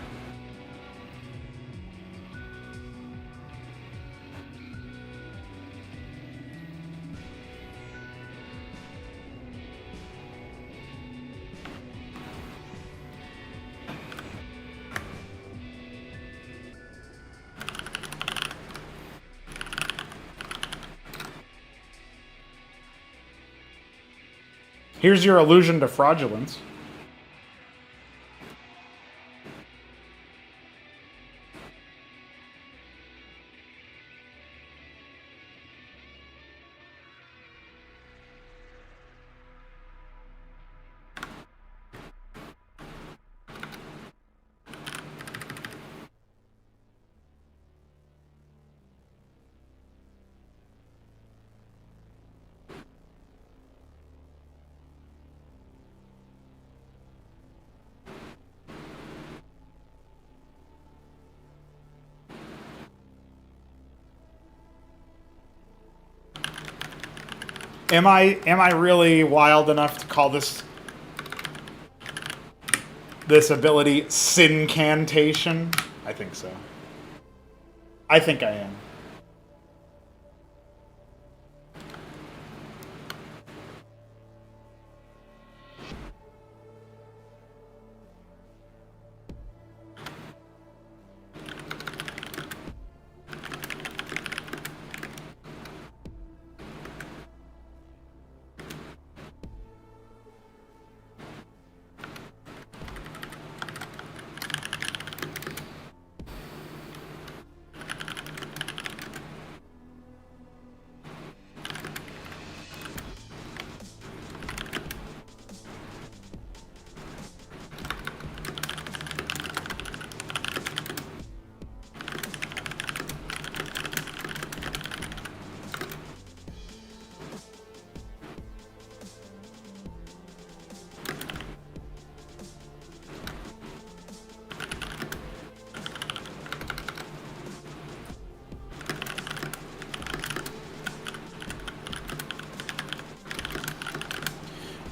Here's your allusion to fraudulence. Am I really wild enough to call this ability Syncantation? I think so. I think I am.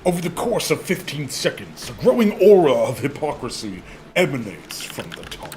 Over the course of 15 seconds, a growing aura of hypocrisy emanates from the target.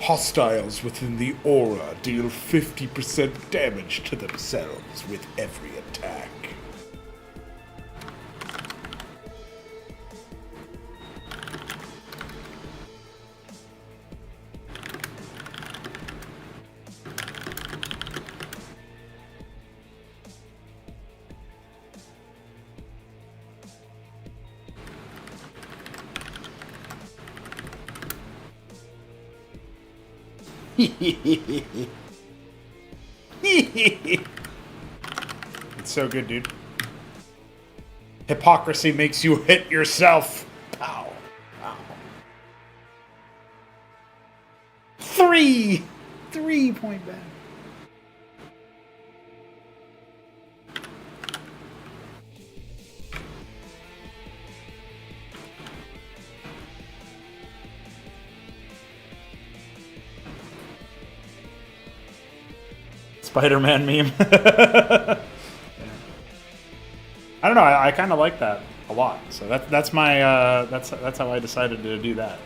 Hostiles within the aura deal 50% damage to themselves with every attack. It's so good, dude. Hypocrisy makes you hit yourself. Pow. Pow. 3 point back. Spider-Man meme. Yeah. I don't know. I kind of like that a lot. So that's my that's how I decided to do that.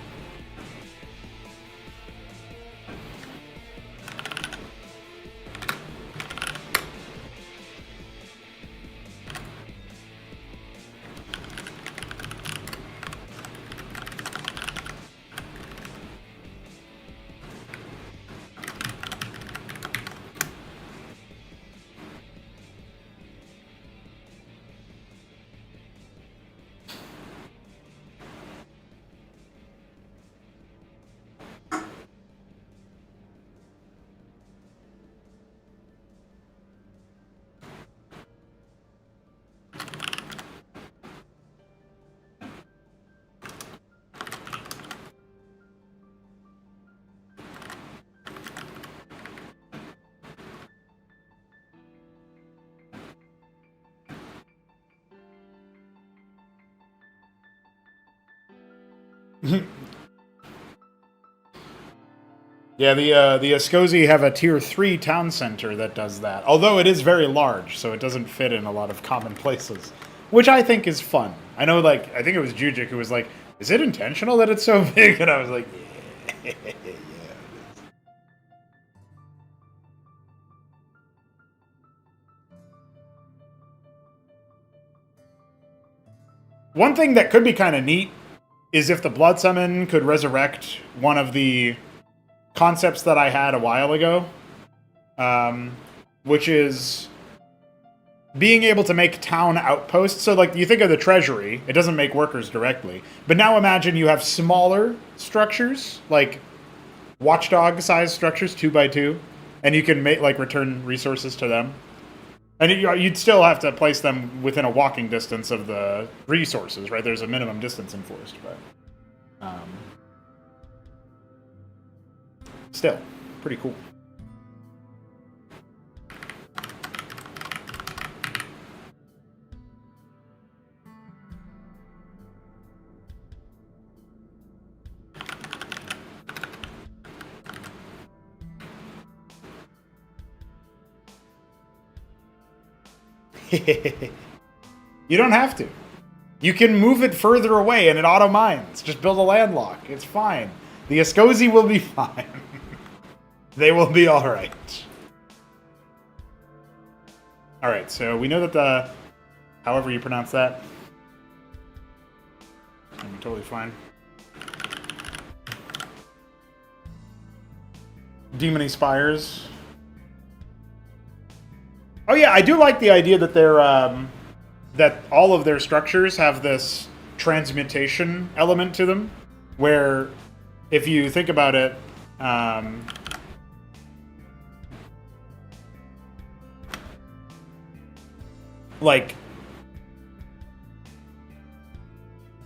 Yeah, the Ascosi have a tier 3 town center that does that. Although it is very large, so it doesn't fit in a lot of common places, which I think is fun. I know, like, I think it was Jujic who was like, "Is it intentional that it's so big?" And I was like, "Yeah." One thing that could be kind of neat is if the Bloodsummon could resurrect one of the concepts that I had a while ago, which is being able to make town outposts. So, like, you think of the treasury, it doesn't make workers directly. But now imagine you have smaller structures, like watchdog-sized structures, 2x2, and you can make, like, return resources to them. And you'd still have to place them within a walking distance of the resources, right? There's a minimum distance enforced, but still, pretty cool. You don't have to. You can move it further away and it auto mines. Just build a landlock. It's fine. The Escozi will be fine. They will be alright. Alright, so we know that the... however you pronounce that. It's gonna be totally fine. Demony Spires. Oh yeah, I do like the idea that they're that all of their structures have this transmutation element to them, where if you think about it, like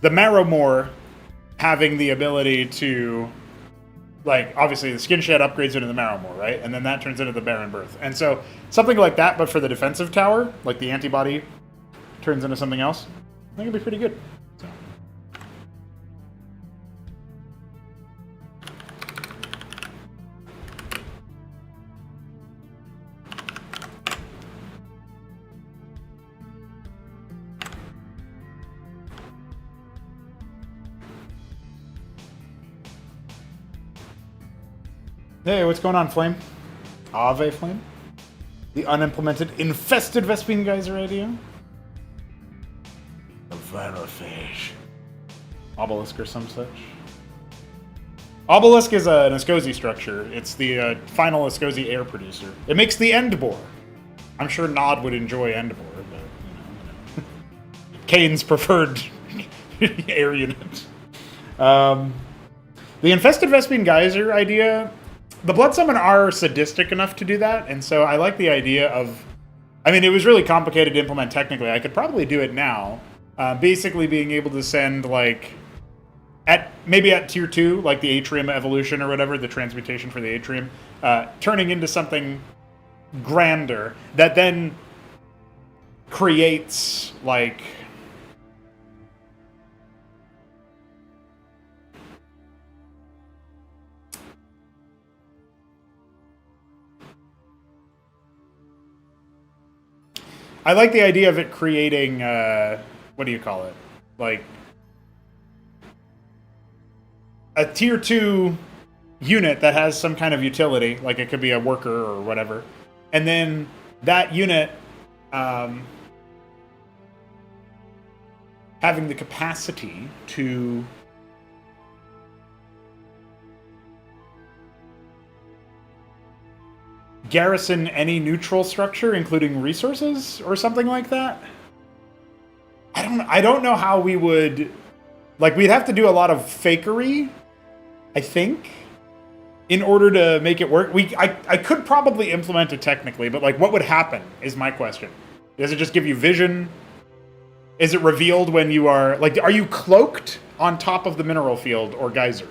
the Marrowmore having the ability to, like, obviously the Skin Shed upgrades into the Marrowmore, right? And then that turns into the Barren Birth. And so something like that, but for the defensive tower, like the antibody turns into something else, I think it'd be pretty good. So. Hey, what's going on, Flame? Ave Flame? The unimplemented, infested Vespene Geyser idea? A viral fish. Obelisk or some such. Obelisk is an Escozi structure. It's the final Escozi air producer. It makes the Endbore. I'm sure Nod would enjoy Endbore, but, you know. Kane's preferred air unit. The infested Vespene Geyser idea... The Bloodsummon are sadistic enough to do that, and so I like the idea of... I mean, it was really complicated to implement technically. I could probably do it now. Basically being able to send, like... maybe at Tier 2, like the Atrium evolution or whatever, the transmutation for the Atrium, turning into something grander that then creates, like... I like the idea of it creating, what do you call it? Like, a Tier 2 unit that has some kind of utility, like it could be a worker or whatever, and then that unit having the capacity to garrison any neutral structure, including resources, or something like that. I don't know how we would... Like, we'd have to do a lot of fakery, I think, in order to make it work. I could probably implement it technically, but, like, what would happen is my question. Does it just give you vision? Is it revealed when you are... Like, are you cloaked on top of the mineral field or geyser?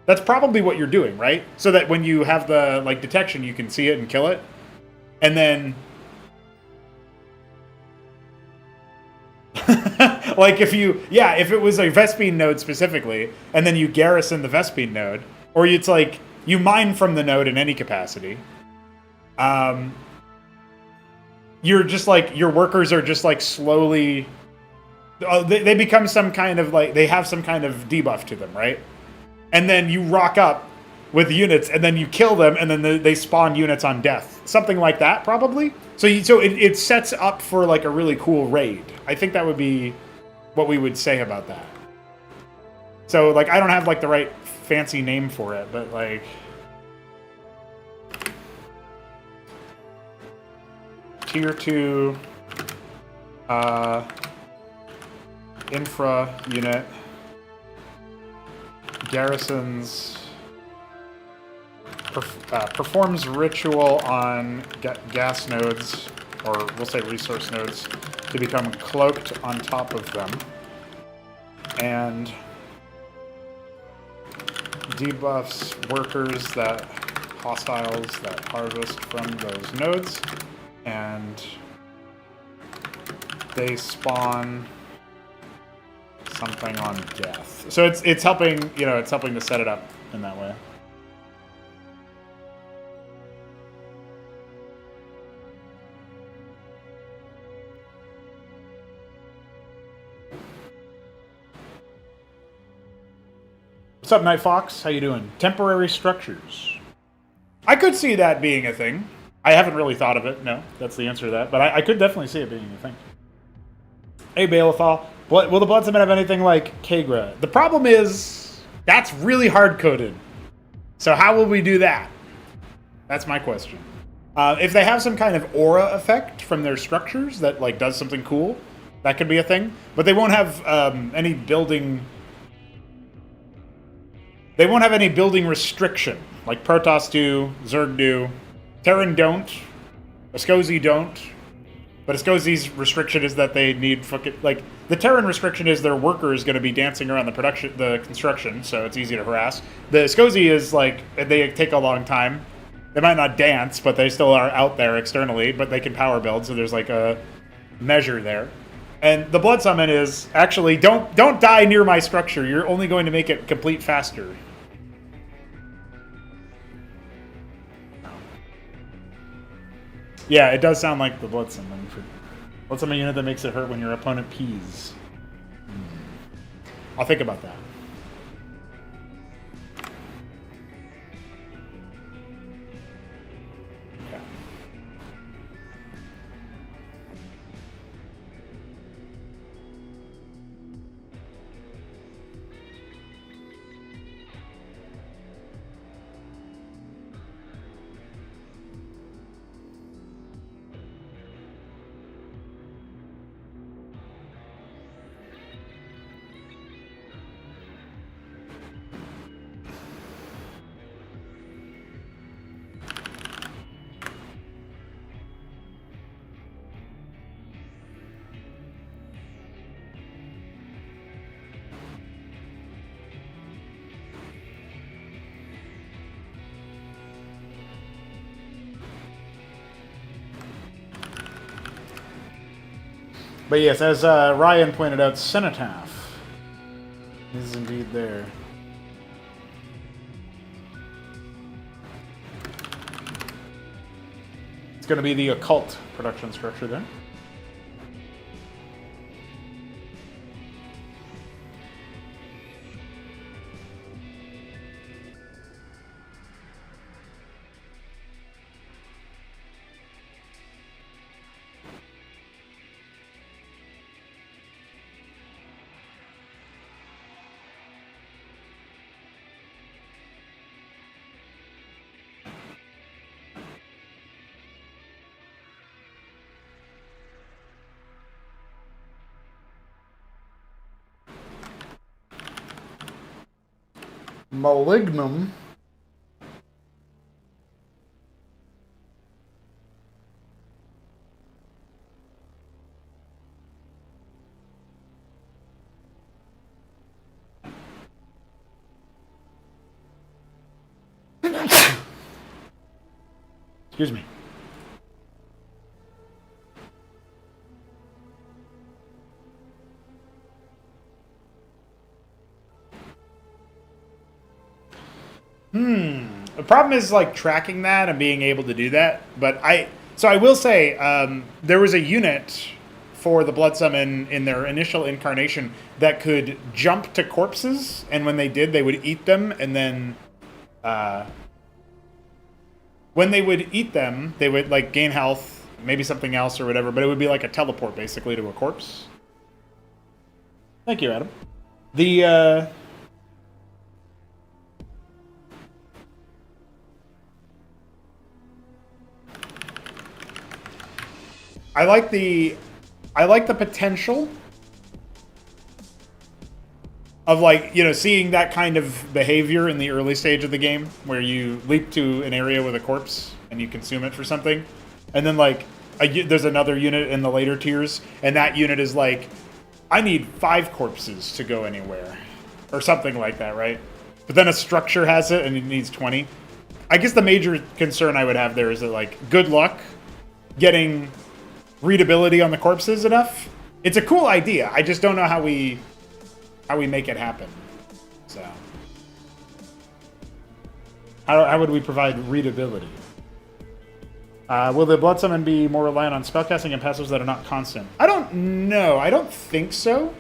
That's probably what you're doing, right? So that when you have the, like, detection, you can see it and kill it. And then... like, if you... Yeah, if it was a Vespene node specifically, and then you garrison the Vespene node, or it's like, you mine from the node in any capacity, you're just, like, your workers are just, like, slowly... they become some kind of, like... They have some kind of debuff to them, right? And then you rock up with units, and then you kill them, and then they spawn units on death. Something like that, probably. So it sets up for, like, a really cool raid. I think that would be what we would say about that. So, like, I don't have, like, the right fancy name for it, but, like... Tier 2... infra unit... Garrisons performs ritual on gas nodes or we'll say resource nodes, to become cloaked on top of them. And debuffs workers hostiles that harvest from those nodes, and they spawn something on death. So it's helping, it's helping to set it up in that way. What's up, Night Fox? How you doing? Temporary structures. I could see that being a thing. I haven't really thought of it. No, that's the answer to that. But I could definitely see it being a thing. Hey, Balethal. Will the Bloodsummon have anything like Kagra? The problem is, that's really hard-coded. So how will we do that? That's my question. If they have some kind of aura effect from their structures that does something cool, that could be a thing. But they won't have any building... They won't have any building restriction, like Protoss do, Zerg do. Terran don't. Ascozi don't. But Ascozi's restriction is that they need fucking... the Terran restriction is their worker is going to be dancing around the construction, so it's easy to harass. The Ascozi is, they take a long time. They might not dance, but they still are out there externally, but they can power build, so there's, a measure there. And the Bloodsummon is, actually, don't die near my structure. You're only going to make it complete faster. Yeah, it does sound like the Bloodsummon. Bloodsummon unit that makes it hurt when your opponent pees. I'll think about that. Okay. But yes, as Ryan pointed out, Cenotaph is indeed there. It's going to be the occult production structure there. Malignum. Excuse me. The problem is tracking that and being able to do that. But I will say there was a unit for the Bloodsummon in their initial incarnation that could jump to corpses, and when they did, they would eat them, and then when they would eat them, they would gain health, maybe something else or whatever, but it would be like a teleport basically to a corpse. Thank you, Adam. The I like the potential of seeing that kind of behavior in the early stage of the game where you leap to an area with a corpse and you consume it for something, and then there's another unit in the later tiers, and that unit is like, I need 5 corpses to go anywhere, or something like that, right? But then a structure has it, and it needs 20. I guess the major concern I would have there is that, like, good luck getting readability on the corpses enough. It's a cool idea. I just don't know how we make it happen. So, how would we provide readability? Will the Bloodsummon be more reliant on spellcasting and passives that are not constant? I don't know. I don't think so.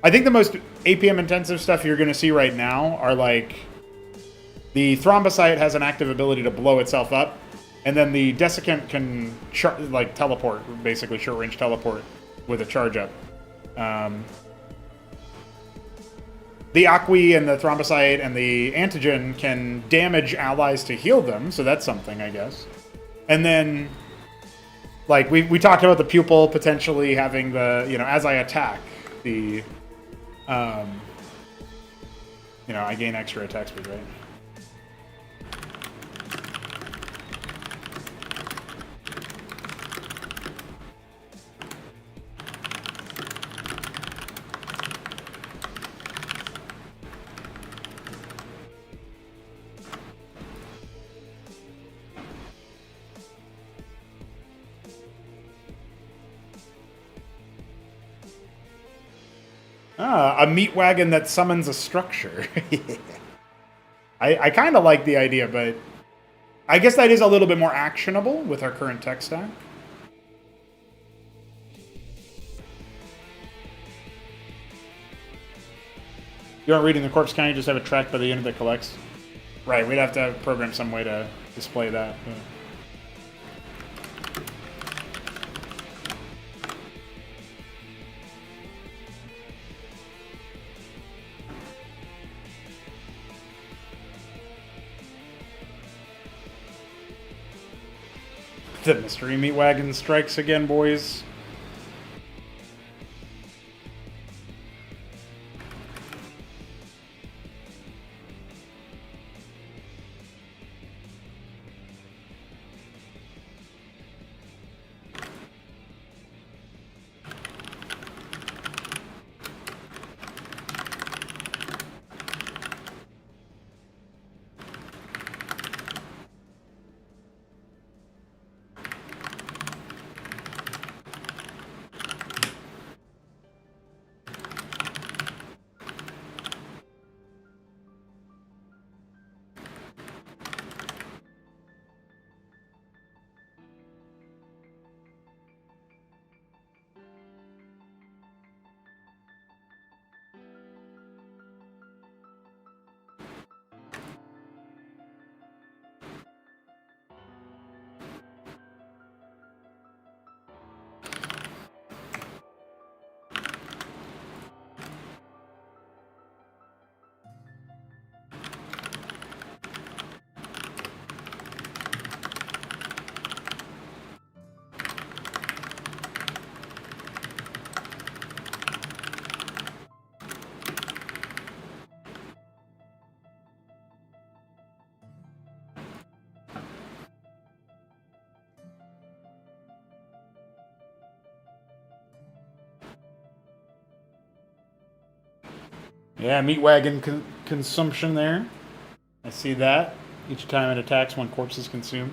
I think the most APM intensive stuff you're going to see right now are like the Thrombocyte has an active ability to blow itself up, and then the Desiccant can like teleport, basically short range teleport with a charge up. The Aqui and the Thrombocyte and the Antigen can damage allies to heal them, so that's something, I guess. And then, like, we talked about the Pupil potentially having the, as I attack, the, I gain extra attack speed, right? A meat wagon that summons a structure. I kind of like the idea, but I guess that is a little bit more actionable with our current tech stack. You aren't reading the corpse count, you just have it tracked by the unit that collects. Right, we'd have to program some way to display that. Yeah. The mystery meat wagon strikes again, boys. Yeah, meat wagon consumption there. I see that. Each time it attacks, 1 corpse is consumed.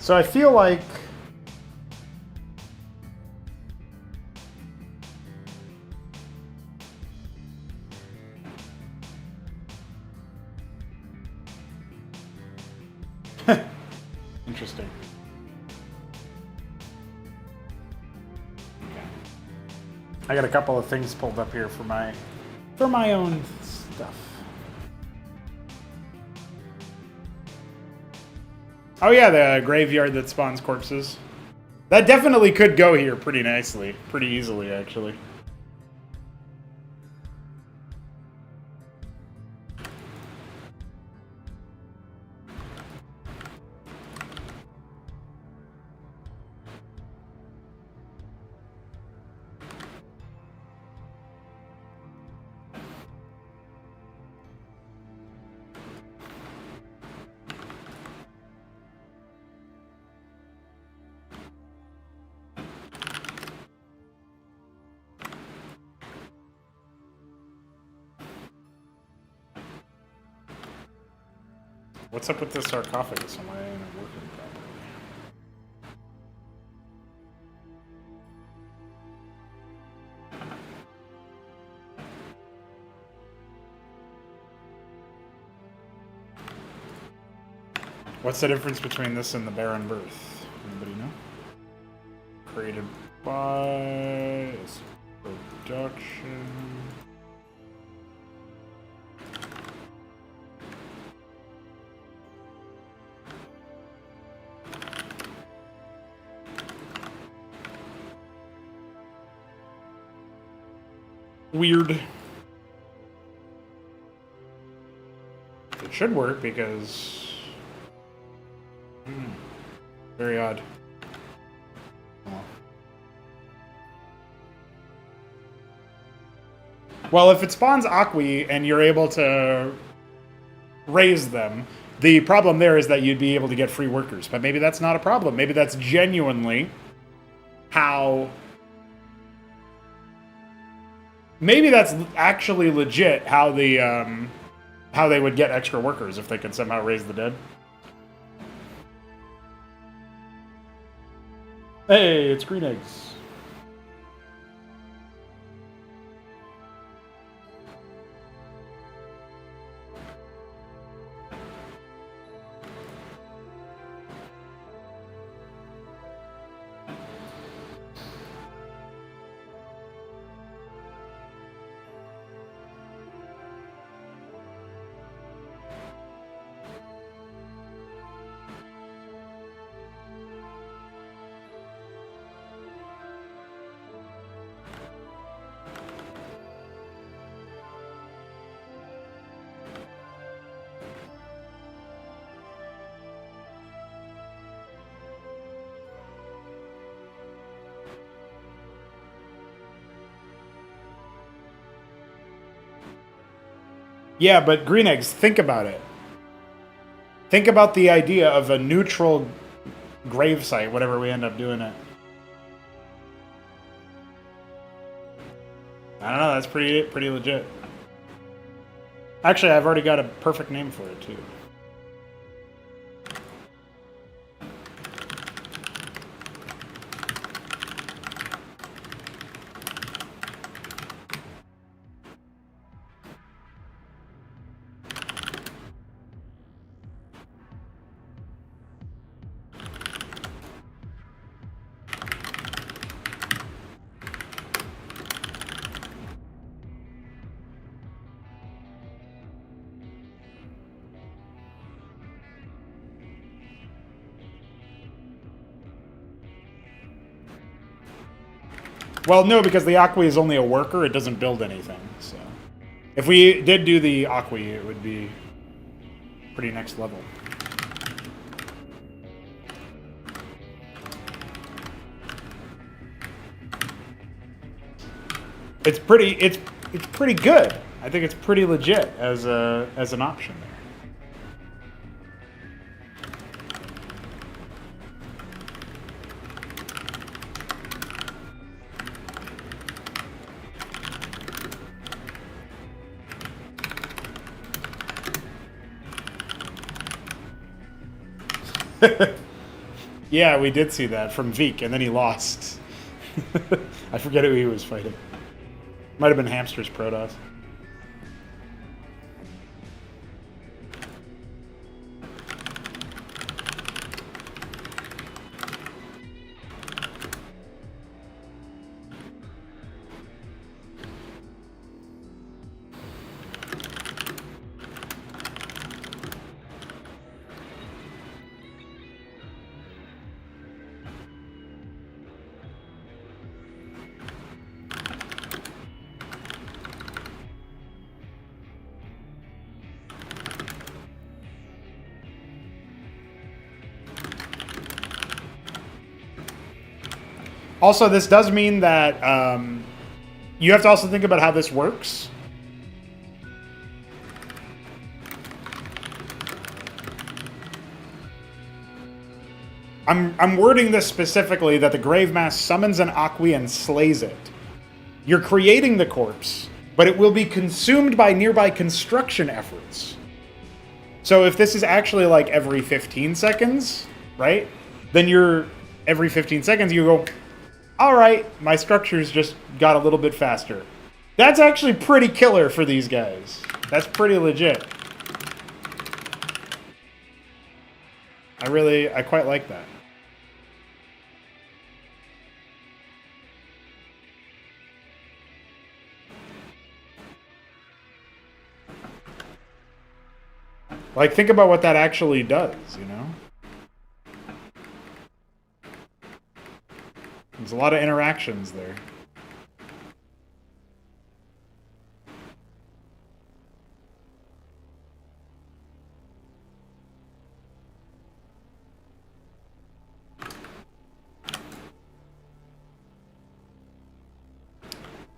So I feel like interesting. Okay. I got a couple of things pulled up here for my own stuff. Oh yeah, the graveyard that spawns corpses. That definitely could go here pretty nicely, pretty easily actually. What's up with this sarcophagus? Am I working properly? What's the difference between this and the Barren Birth? Anybody know? Created by production. Weird. It should work because... very odd. Oh. Well, if it spawns Aqui and you're able to raise them, the problem there is that you'd be able to get free workers. But maybe that's not a problem. Maybe that's genuinely how... Maybe that's actually legit how the how they would get extra workers if they could somehow raise the dead. Hey, it's green eggs. Yeah, but green eggs, think about it. Think about the idea of a neutral gravesite, whatever we end up doing it. I don't know, that's pretty legit. Actually, I've already got a perfect name for it, too. Well, no, because the Aqui is only a worker. It doesn't build anything. So, if we did do the Aqui, it would be pretty next level. It's pretty good. I think it's pretty legit as an option there. Yeah, we did see that from Veek, and then he lost. I forget who he was fighting. Might have been Hamster's Protoss. Also, this does mean that you have to also think about how this works. I'm wording this specifically that the Grave Mass summons an Aqui and slays it. You're creating the corpse, but it will be consumed by nearby construction efforts. So if this is actually like every 15 seconds, right? Then you're every 15 seconds you go, all right, my structures just got a little bit faster. That's actually pretty killer for these guys. That's pretty legit. I quite like that. Like, think about what that actually does, you know? There's a lot of interactions there.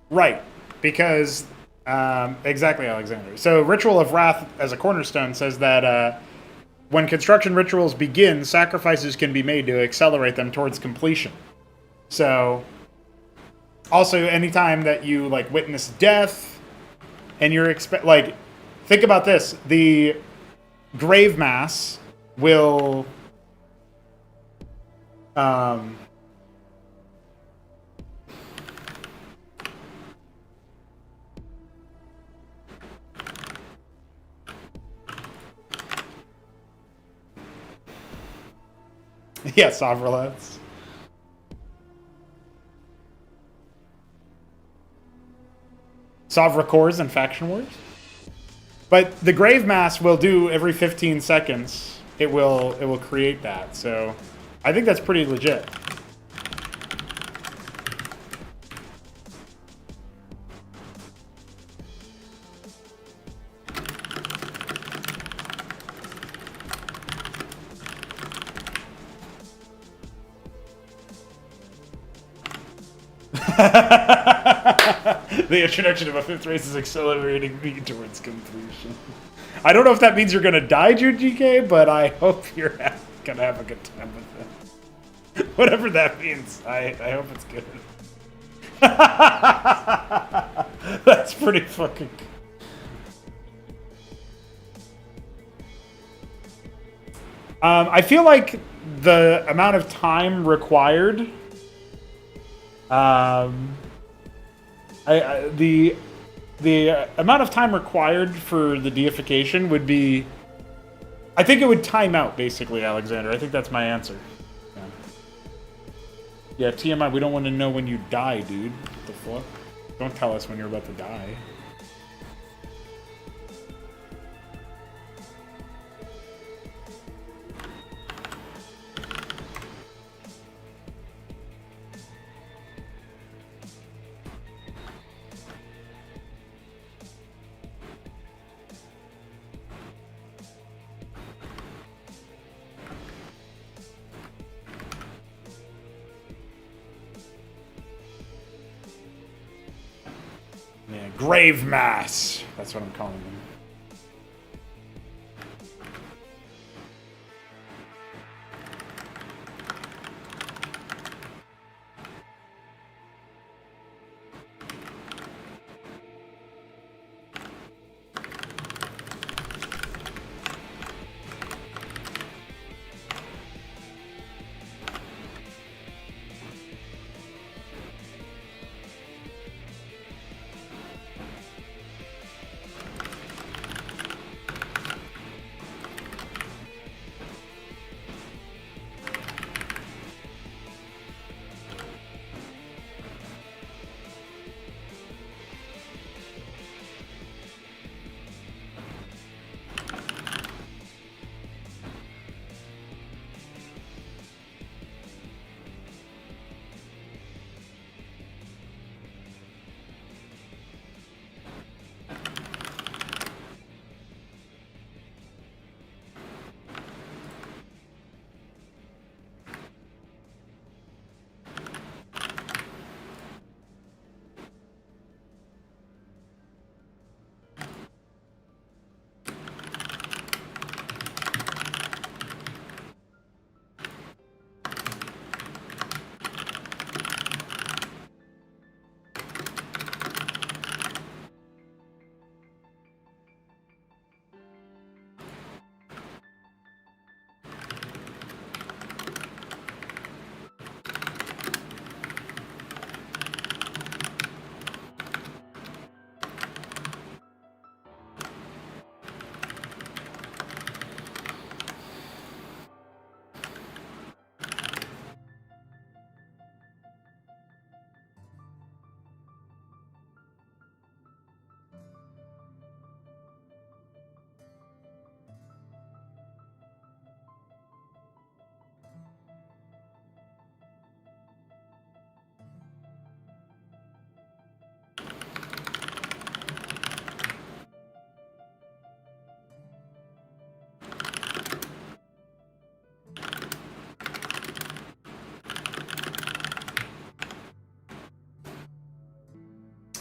Right, because exactly, Alexander. So Ritual of Wrath as a cornerstone says that when construction rituals begin, sacrifices can be made to accelerate them towards completion. So also anytime that you like witness death and you're like, think about this, the Grave Mass will yeah, Sovrelets. Sovra Cores and Faction Wars. But the Grave Mass will do every 15 seconds. It will create that. So I think that's pretty legit. The introduction of a fifth race is accelerating me towards completion. I don't know if that means you're going to die, Jude GK, but I hope you're going to have a good time with it. Whatever that means, I hope it's good. That's pretty fucking... I feel like the amount of time required... the amount of time required for the deification would be... I think it would time out, basically, Alexander. I think that's my answer. Yeah, TMI, we don't want to know when you die, dude. What the fuck? Don't tell us when you're about to die. Yeah, Grave Mass. That's what I'm calling them.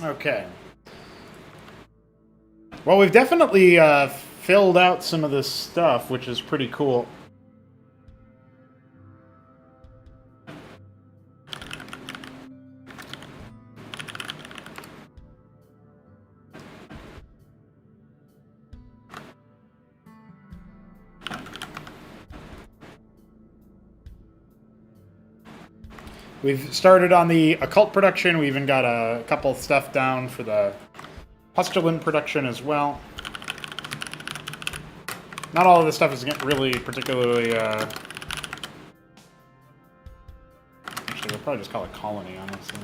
Okay. Well, we've definitely filled out some of this stuff, which is pretty cool. We've started on the occult production. We even got a couple stuff down for the Pustulant production as well. Not all of this stuff is really particularly... Actually, we'll probably just call it colony, honestly.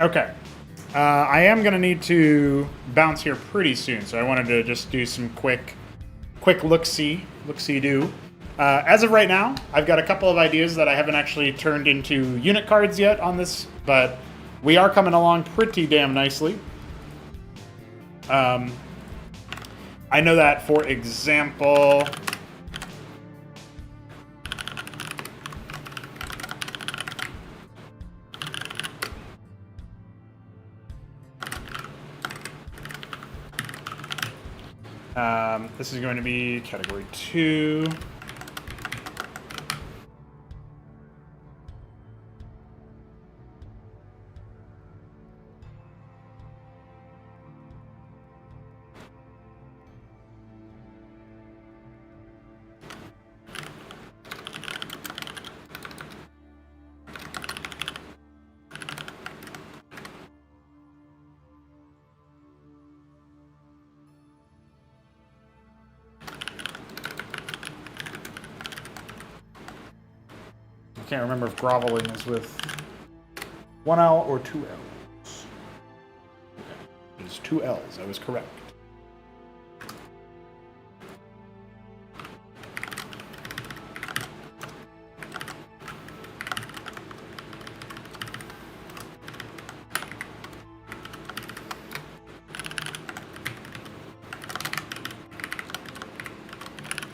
Okay. I am going to need to bounce here pretty soon, so I wanted to just do some quick look-see do. As of right now, I've got a couple of ideas that I haven't actually turned into unit cards yet on this, but we are coming along pretty damn nicely. I know that, for example... this is going to be category 2. I can't remember if groveling is with 1 L or 2 L's. Okay. It's 2 L's. I was correct.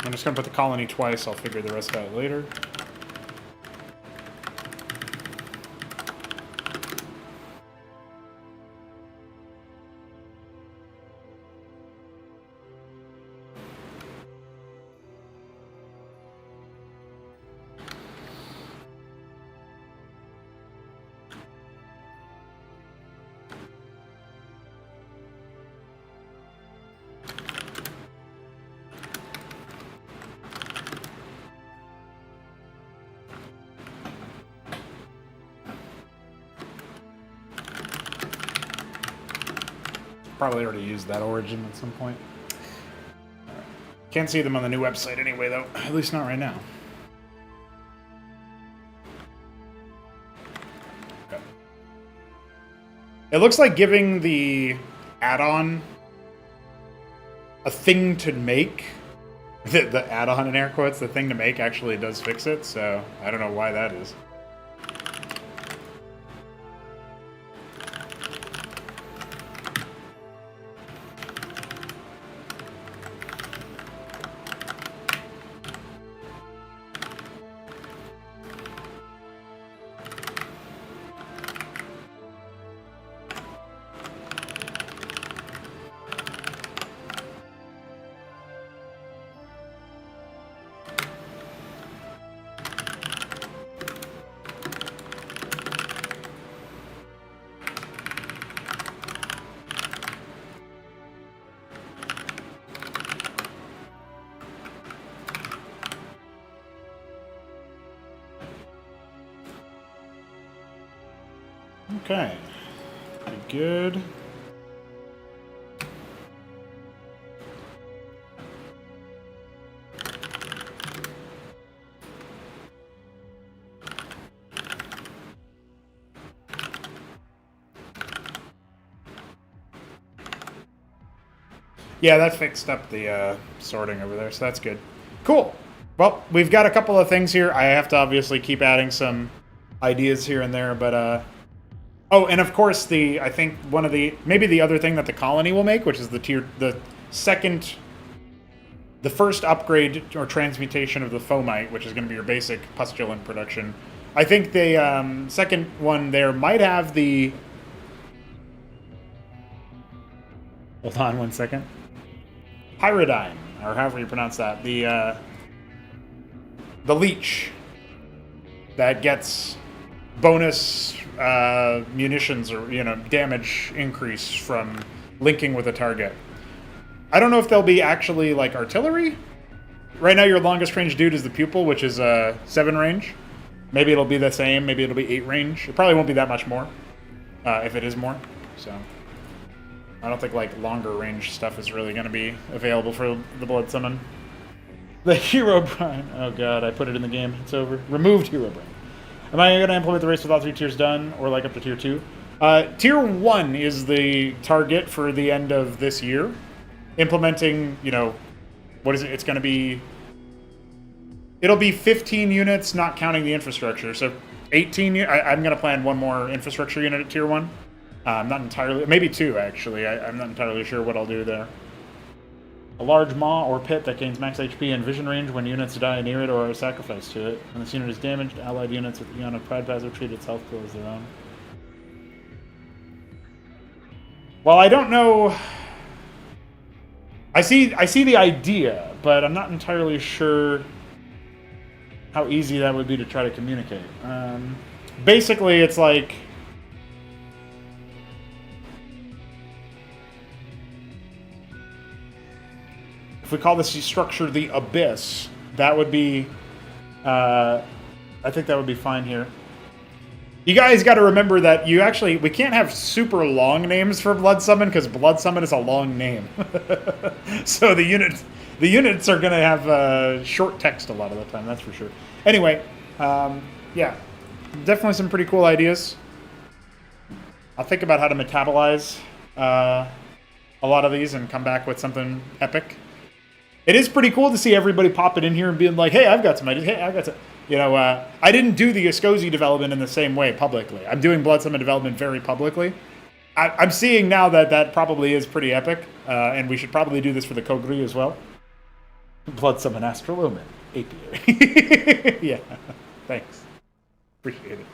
I'm just going to put the colony twice. I'll figure the rest out later. Probably already used that origin at some point. Right. Can't see them on the new website anyway, though. At least not right now. Okay. It looks like giving the add-on a thing to make, the add-on in air quotes, the thing to make actually does fix it, so I don't know why that is. Okay. Pretty good. Yeah, that fixed up the sorting over there, so that's good. Cool. Well, we've got a couple of things here. I have to obviously keep adding some ideas here and there, but oh, and of course I think one of maybe the other thing that the colony will make, which is the first upgrade or transmutation of the fomite, which is going to be your basic pustulant production. I think the second one there might have the. Hold on 1 second. Pyridine, or however you pronounce that. The leech that gets bonus munitions or damage increase from linking with a target. I don't know if they'll be actually like artillery. Right now your longest range dude is the pupil, which is 7 range. Maybe it'll be the same, maybe it'll be 8 range. It probably won't be that much more, if it is more. So I don't think like longer range stuff is really going to be available for the Bloodsummon. The Hero Brine. Oh god, I put it in the game. It's over. Removed Hero Brine. Am I going to implement the race with all 3 tiers done, or like up to tier 2? Tier 1 is the target for the end of this year. Implementing, what is it? It's going to be... It'll be 15 units, not counting the infrastructure. So 18... I'm going to plan 1 more infrastructure unit at tier 1. I'm not entirely... Maybe 2, actually. I'm not entirely sure what I'll do there. A large maw or pit that gains max HP and vision range when units die near it or are sacrificed to it. When this unit is damaged, allied units with Eon of Pride passive treat its health pool as their own. Well, I don't know... I see the idea, but I'm not entirely sure how easy that would be to try to communicate. Basically, it's like... If we call this structure the Abyss, that would be... I think that would be fine here. You guys got to remember that we can't have super long names for Bloodsummon, because Bloodsummon is a long name. So the units are going to have short text a lot of the time, that's for sure. Anyway, yeah, definitely some pretty cool ideas. I'll think about how to metabolize a lot of these and come back with something epic. It is pretty cool to see everybody popping in here and being like, hey, I've got some ideas. Hey, I've got some... I didn't do the Escozi development in the same way publicly. I'm doing Bloodsummon development very publicly. I'm seeing now that probably is pretty epic, and we should probably do this for the Kogri as well. Bloodsummon Astrolumen Apiary. Yeah, thanks. Appreciate it.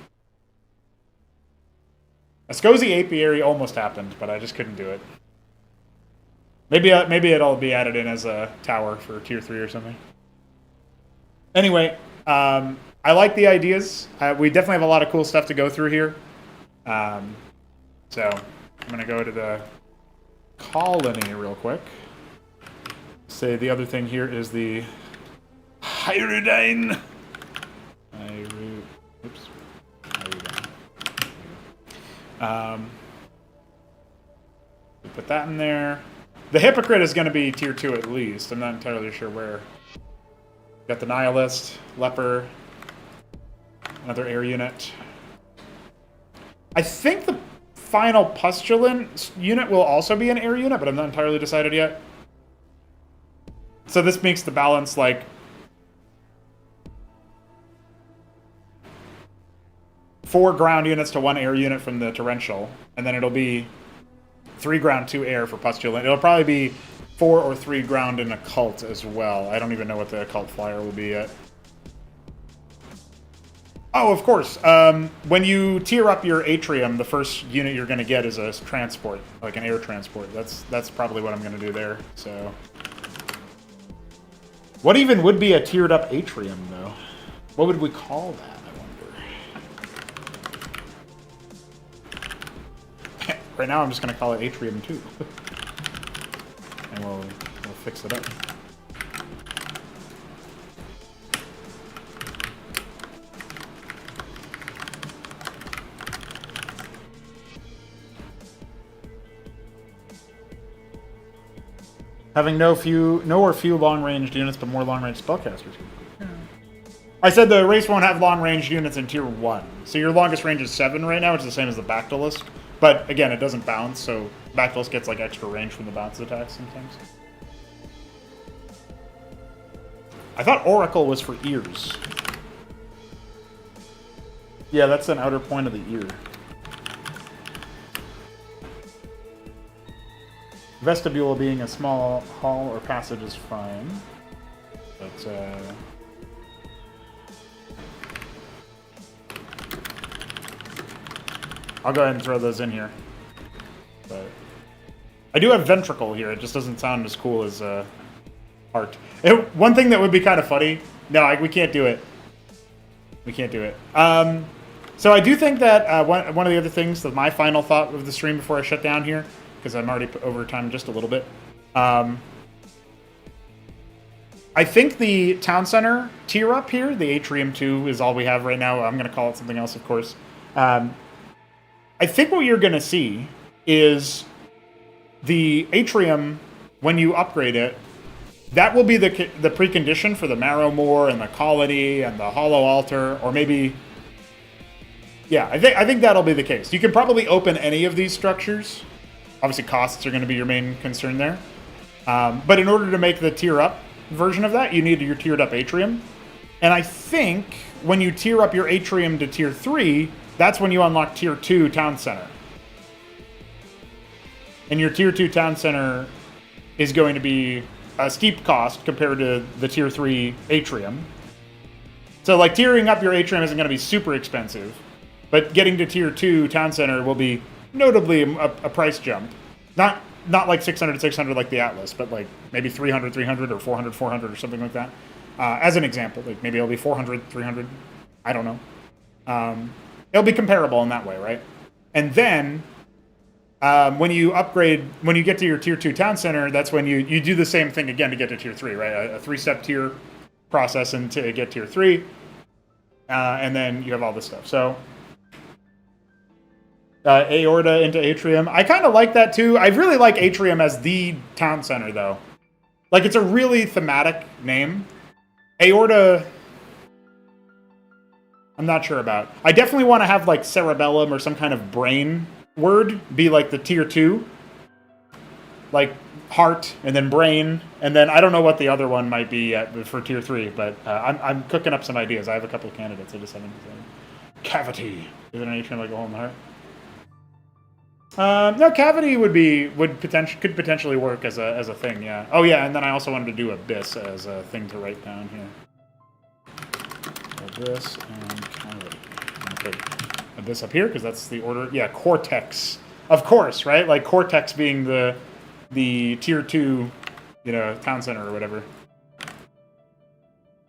Escozi Apiary almost happened, but I just couldn't do it. Maybe it'll be added in as a tower for tier 3 or something. Anyway, I like the ideas. We definitely have a lot of cool stuff to go through here. So I'm going to go to the colony real quick. Say the other thing here is the Pyridine. Oops. Pyridine. Put that in there. The Hypocrite is going to be tier 2 at least. I'm not entirely sure where. Got the Nihilist, Leper, another air unit. I think the final Pustulant unit will also be an air unit, but I'm not entirely decided yet. So this makes the balance like... 4 ground units to 1 air unit from the Torrential, and then it'll be 3 ground, 2 air for Pustulant. It'll probably be 4 or 3 ground in Occult as well. I don't even know what the Occult flyer will be yet. Oh, of course. When you tier up your Atrium, the first unit you're going to get is a transport, like an air transport. That's probably what I'm going to do there. So, what even would be a tiered up Atrium, though? What would we call that? Right now, I'm just going to call it Atrium 2. And we'll fix it up. Having no or few long-ranged units, but more long-range spellcasters. Yeah. I said the race won't have long-ranged units in tier 1. So your longest range is 7 right now, which is the same as the Bactylist. But again, it doesn't bounce, so Bactylist gets like extra range from the bounce attacks sometimes. I thought Oracle was for ears. Yeah, that's an outer point of the ear. Vestibule being a small hall or passage is fine. But, I'll go ahead and throw those in here. But I do have Ventricle here. It just doesn't sound as cool as Heart. One thing that would be kind of funny... No, we can't do it. We can't do it. So I do think that one of the other things, that my final thought of the stream before I shut down here, because I'm already over time just a little bit. I think the Town Center tier up here, the Atrium 2 is all we have right now. I'm going to call it something else, of course. I think what you're going to see is the Atrium, when you upgrade it, that will be the precondition for the Marrowmore and the Colony and the Hollow Altar, or maybe... Yeah, I think that'll be the case. You can probably open any of these structures. Obviously, costs are going to be your main concern there. But in order to make the tier-up version of that, you need your tiered-up Atrium. And I think when you tier up your Atrium to tier 3, that's when you unlock tier 2 Town Center. And your tier 2 Town Center is going to be a steep cost compared to the tier 3 Atrium. So, like, tiering up your Atrium isn't going to be super expensive. But getting to tier 2 Town Center will be notably a price jump. Not like 600 600 like the Atlas, but like maybe 300 300 or 400 400 or something like that. As an example, like maybe it'll be 400 300. I don't know. It'll be comparable in that way, right? And then when you upgrade, when you get to your tier 2 Town Center, that's when you do the same thing again to get to tier 3, right? A 3-step tier process and to get tier 3. And then you have all this stuff. So... Aorta into Atrium. I kind of like that too. I really like Atrium as the town center though. Like it's a really thematic name. Aorta, I'm not sure about. I definitely want to have like cerebellum or some kind of brain word be like the tier 2. Like heart and then brain. And then I don't know what the other one might be for tier 3, but I'm cooking up some ideas. I have a couple of candidates. I just haven't decided. Cavity. Is it an Atrium like a hole in the heart? No, Cavity could potentially work as a thing, yeah. Oh yeah, and then I also wanted to do Abyss as a thing to write down here. Abyss and Cavity. Okay, Abyss up here because that's the order. Yeah, Cortex, of course, right? Like Cortex being the tier 2, town center or whatever.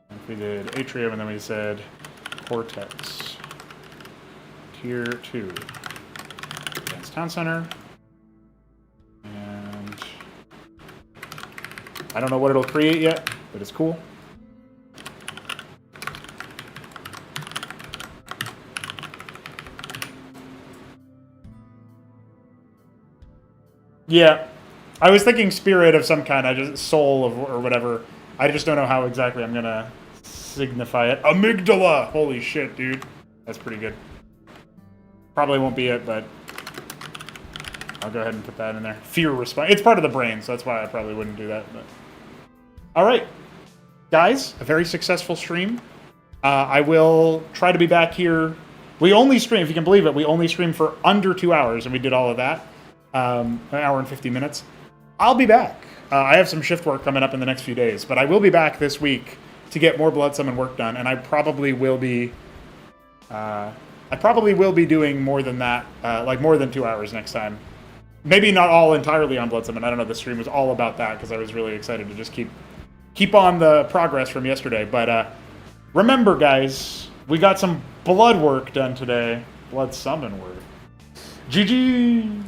If we did Atrium and then we said Cortex, tier 2. Town center, and I don't know what it'll create yet, but it's cool. Yeah, I was thinking spirit of some kind, soul or whatever. I just don't know how exactly I'm gonna signify it. Amygdala! Holy shit, dude. That's pretty good. Probably won't be it, but I'll go ahead and put that in there. Fear response. It's part of the brain, so that's why I probably wouldn't do that. But all right, guys, a very successful stream. I will try to be back here. We only stream, if you can believe it, we only stream for under 2 hours, and we did all of that. An hour and 50 minutes. I'll be back. I have some shift work coming up in the next few days, but I will be back this week to get more Bloodsummon work done, and I probably will be doing more than that, like more than 2 hours next time. Maybe not all entirely on Bloodsummon. I don't know. The stream was all about that because I was really excited to just keep on the progress from yesterday. But remember, guys, we got some blood work done today. Bloodsummon work. GG!